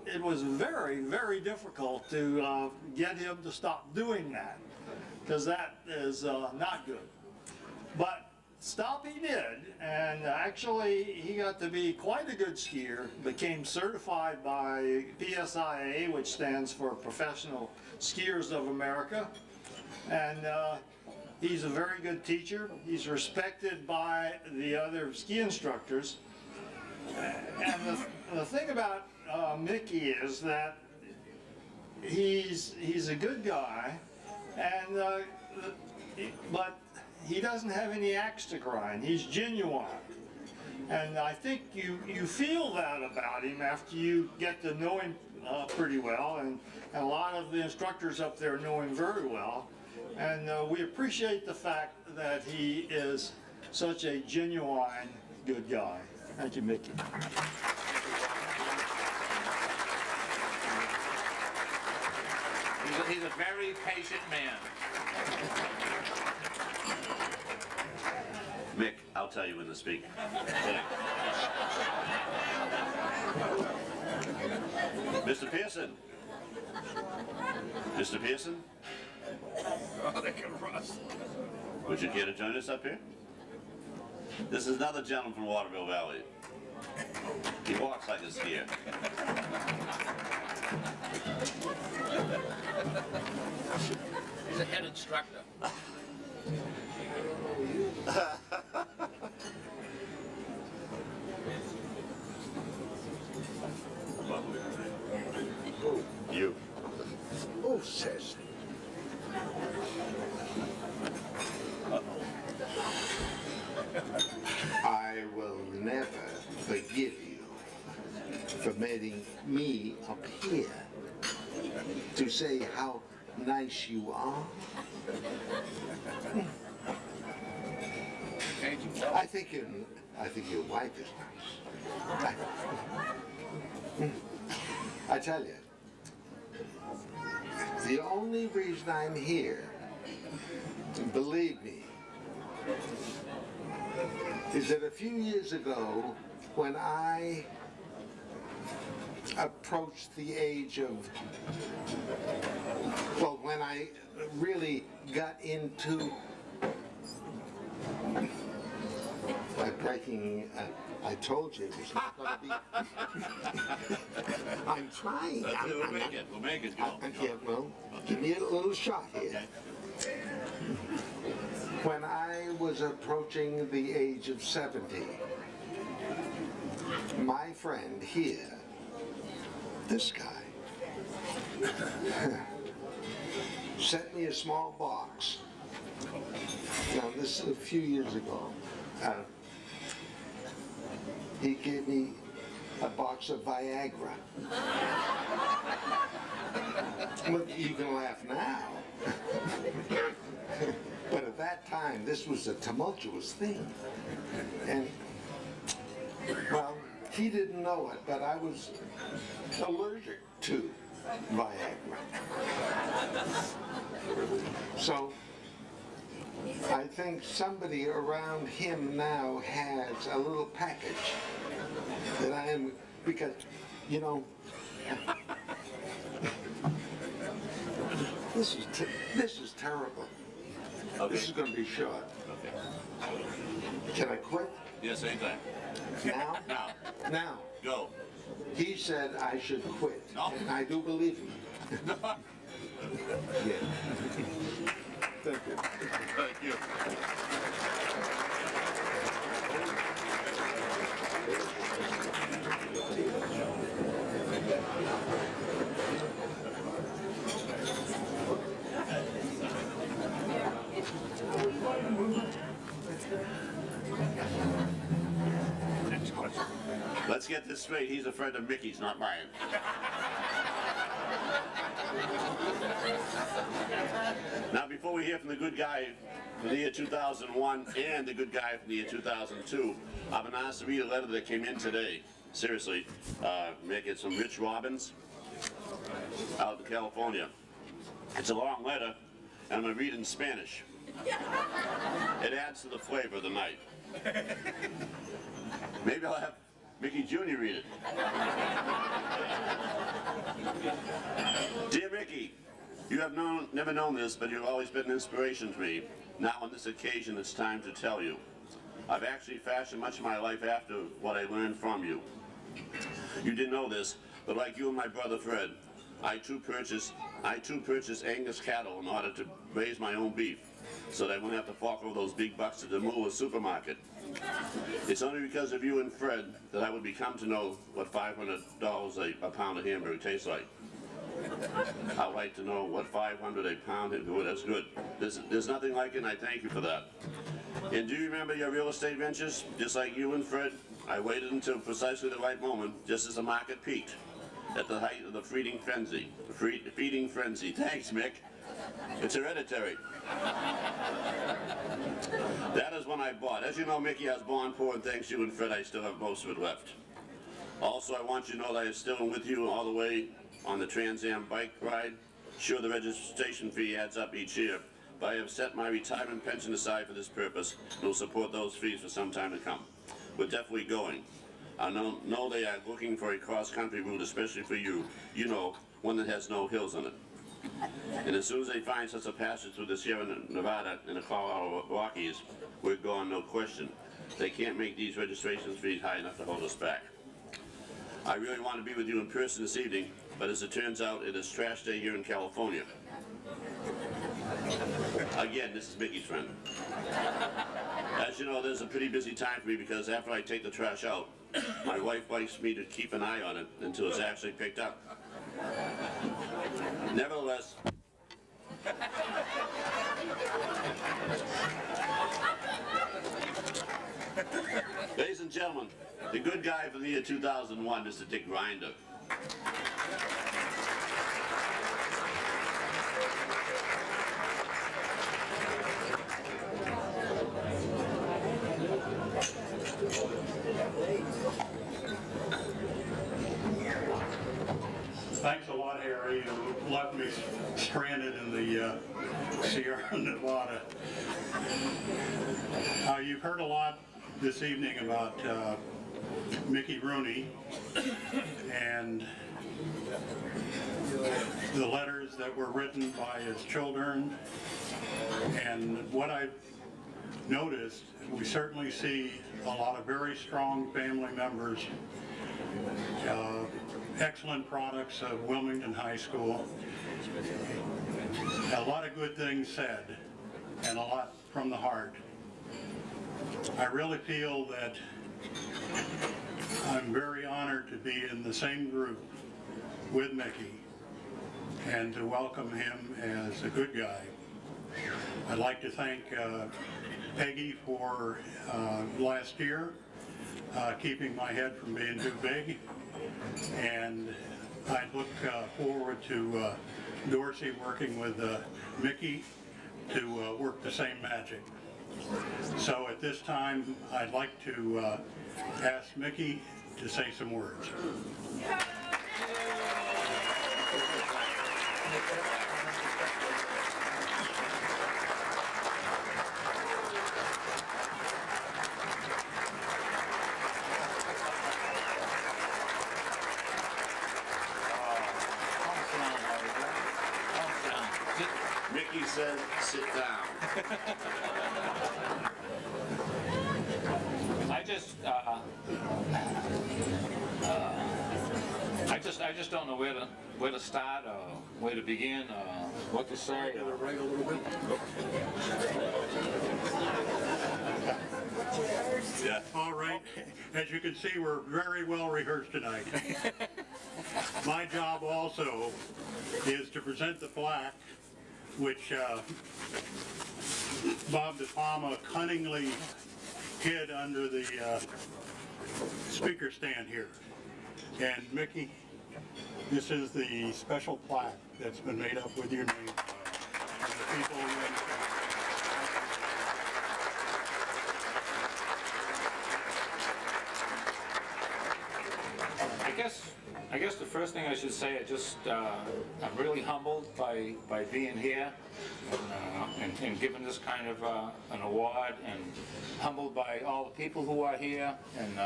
it was very, very difficult to get him to stop doing that, because that is not good. But stop he did, and actually he got to be quite a good skier, became certified by PSIA, which stands for Professional Skiers of America, and he's a very good teacher. He's respected by the other ski instructors. And the thing about Mickey is that he's a good guy, and but he doesn't have any axe to grind. He's genuine. And I think you feel that about him after you get to know him pretty well, and a lot of the instructors up there know him very well. And we appreciate the fact that he is such a genuine good guy. Thank you, Mickey. He's a very patient man. Mick, I'll tell you when to speak. Mr. Pearson. Mr. Pearson? Oh, they can rust. Would you care to join us up here? This is another gentleman from Waterville Valley. He walks like a skier. He's a head instructor. You. Who says? I will never forgive you for letting me up here to say how nice you are. I think your wife is nice. I tell you, the only reason I'm here, believe me, is that a few years ago, when I approached the age of, well, when I really got into breaking, I told you it was not going to be. I'm trying. We'll make it. We'll make it. Well, give me a little shot here. Okay. When I was approaching the age of 70, my friend here, this guy, sent me a small box. Now, this is a few years ago. He gave me a box of Viagra. Well, you can laugh now. But at that time, this was a tumultuous thing. And, well, he didn't know it, but I was allergic to Viagra. So, I think somebody around him now has a little package that I am, because, you know, this is terrible. Okay. This is going to be short. Okay. Can I quit? Yes, anytime. Now? Now. Now. Go. He said I should quit, No. and I do believe him. Yeah. Thank you. Thank you. get this straight. He's a friend of Mickey's, not mine. Now, before we hear from the good guy from the year 2001 and the good guy from the year 2002, I've been asked to read a letter that came in today. Seriously, Mick, it's from Rich Robbins out in California. It's a long letter, and I'm going to read it in Spanish. It adds to the flavor of the night. Maybe I'll have Mickey Jr. read it. Dear Mickey, you have never known this, but you've always been an inspiration to me. Now on this occasion, it's time to tell you. I've actually fashioned much of my life after what I learned from you. You didn't know this, but like you and my brother Fred, I too purchased Angus cattle in order to raise my own beef, so that I wouldn't have to fork over those big bucks at the Moolah supermarket. It's only because of you and Fred that I would become to know what $500 a pound of hamburger tastes like. I'd like to know what $500 a pound is. Oh, that's good. There's nothing like it, and I thank you for that. And do you remember your real estate ventures? Just like you and Fred, I waited until precisely the right moment, just as the market peaked, at the height of the feeding frenzy. Feeding frenzy. Thanks, Mick. It's hereditary. That is when I bought. As you know, Mickey, I was born poor, and thanks to you and Fred, I still have most of it left. Also, I want you to know that I am still with you all the way on the Trans Am bike ride. Sure, the registration fee adds up each year, but I have set my retirement pension aside for this purpose and will support those fees for some time to come. We're definitely going. I know they are looking for a cross-country route, especially for you. You know, one that has no hills in it. And as soon as they find such a passage through the Sierra Nevada and the Colorado Rockies, we're gone, no question. They can't make these registration fees high enough to hold us back. I really want to be with you in person this evening, but as it turns out, it is trash day here in California. Again, this is Mickey's friend. As you know, there's a pretty busy time for me because after I take the trash out, my wife likes me to keep an eye on it until it's actually picked up. Nevertheless, ladies and gentlemen, the good guy from the year 2001, Mr. Dick Grinder. Thanks a lot, Harry. You left me stranded in the Sierra Nevada. You've heard a lot this evening about Mickey Rooney and the letters that were written by his children. And what I've noticed, we certainly see a lot of very strong family members, excellent products of Wilmington High School, a lot of good things said, and a lot from the heart. I really feel that I'm very honored to be in the same group with Mickey and to welcome him as a good guy. I'd like to thank Peggy for last year, keeping my head from being too big, and I look forward to Dorsey working with Mickey to work the same magic. So at this time, I'd like to ask Mickey to say some words. Mickey said, sit down. I just don't know where to start or where to begin or what to say. Right a little bit. Yeah. All right. As you can see, we're very well rehearsed tonight. My job also is to present the plaque, which Bob De Palma cunningly hid under the speaker stand here. And Mickey, this is the special plaque that's been made up with your name. And the people I guess the first thing I should say, I'm really humbled by being here and given this kind of an award, and humbled by all the people who are here, and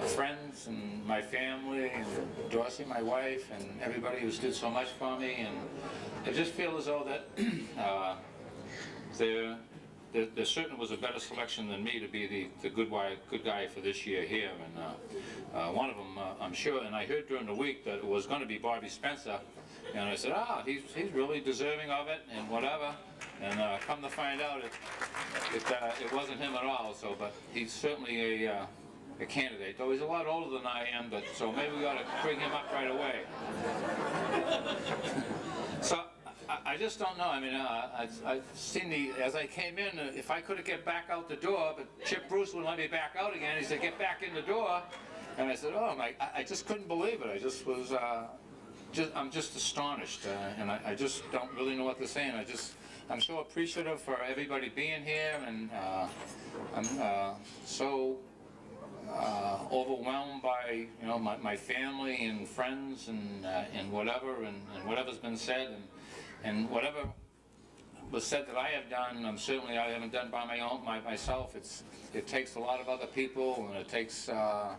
friends and my family and Dorsey, my wife, and everybody who's did so much for me. And I just feel as though that there certainly was a better selection than me to be the good guy for this year here. And one of them, I'm sure, and I heard during the week that it was going to be Bobby Spencer, and I said, he's really deserving of it and whatever. And come to find out, it wasn't him at all. So, but he's certainly a candidate, though he's a lot older than I am. But so maybe we ought to bring him up right away. So. I just don't know. I mean, I've seen as I came in, if I could get back out the door, but Chip Bruce wouldn't let me back out again. He said, get back in the door. And I said, I just couldn't believe it. I just was, I'm just astonished. And I just don't really know what to say. And I'm so appreciative for everybody being here. And I'm so overwhelmed by, my family and friends and whatever, and whatever's been said. And whatever was said that I have done, I haven't done by myself. It takes a lot of other people, and it takes more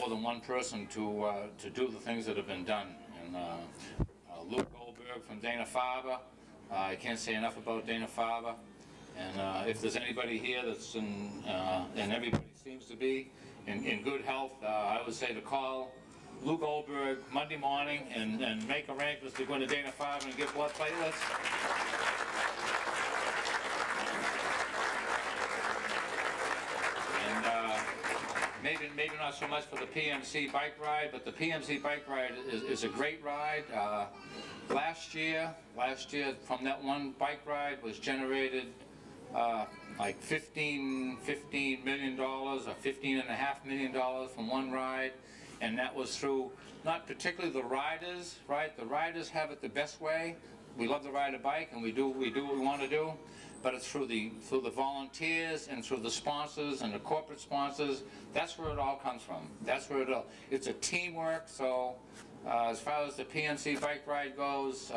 than one person to do the things that have been done. And Luke Goldberg from Dana-Farber, I can't say enough about Dana-Farber. And if there's anybody here that's and everybody seems to be in good health, I would say to call Luke Goldberg Monday morning and make arrangements to go into Dana-Farber and get blood platelets. And maybe not so much for the PMC bike ride, but the PMC bike ride is a great ride. Last year from that one bike ride was generated like $15 million or $15.5 million from one ride. And that was through, not particularly the riders, right? The riders have it the best way. We love to ride a bike, and we do what we want to do. But it's through the volunteers and through the sponsors and the corporate sponsors. That's where it all comes from. That's where it's a teamwork. So as far as the PMC bike ride goes,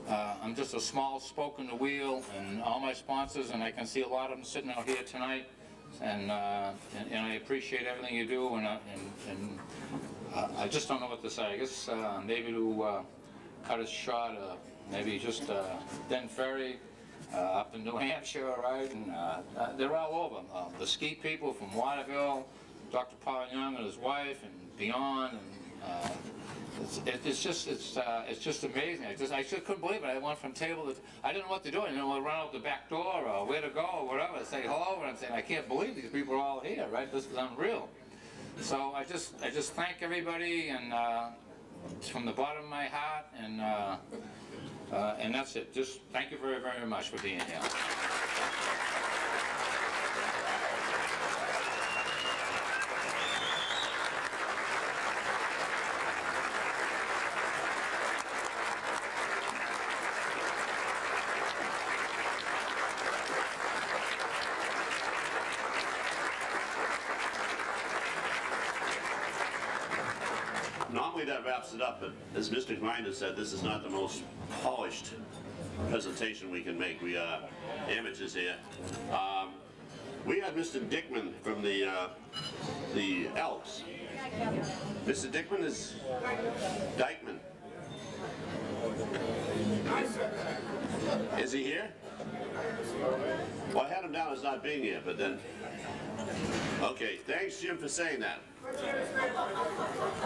I'm just a small spoke in the wheel, and all my sponsors, and I can see a lot of them sitting out here tonight. And I appreciate everything you do, and I just don't know what to say. I guess maybe to cut it short, maybe just Den Ferry up in New Hampshire, right? And they're all over. The ski people from Waterville, Dr. Paul Young and his wife, and beyond. And it's just amazing. I just couldn't believe it. I went from table to, I didn't know what to do. I didn't know whether to run out the back door or where to go or whatever. Say hello, and I'm saying, I can't believe these people are all here, right? This is unreal. So I just thank everybody, and from the bottom of my heart, and that's it. Just thank you very, very much for being here. Normally that wraps it up, but as Mr. Grinder said, this is not the most polished presentation we can make. We are amateurs here. We had Mr. Dickman from the Elks. Mr. Dickman is Dykeman. Is he here? Well, I had him down as not being here, but then... Okay, thanks, Jim, for saying that.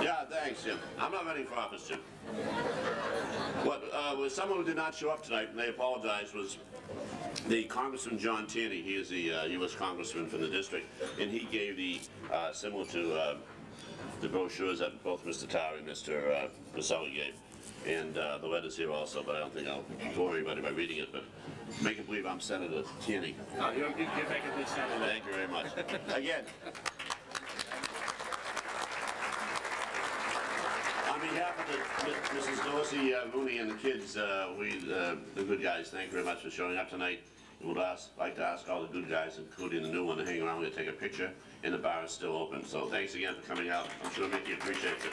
Yeah, thanks, Jim. I'm not running for office, Jim. What was someone who did not show up tonight, and they apologized, was the Congressman John Tierney. He is the U.S. Congressman from the district, and he gave the, similar to the brochures that both Mr. Tower and Mr. Maselli gave. And the letter's here also, but I don't think I'll bore anybody by reading it, but make it believe I'm Senator Tierney. No, you're making this sound. Thank you very much. Again, on behalf of Mrs. Dorsey, Rooney, and the kids, the good guys, thank you very much for showing up tonight. We would like to ask all the good guys, including the new one, to hang around and take a picture, and the bar is still open. So thanks again for coming out. I'm sure Mickey appreciates it.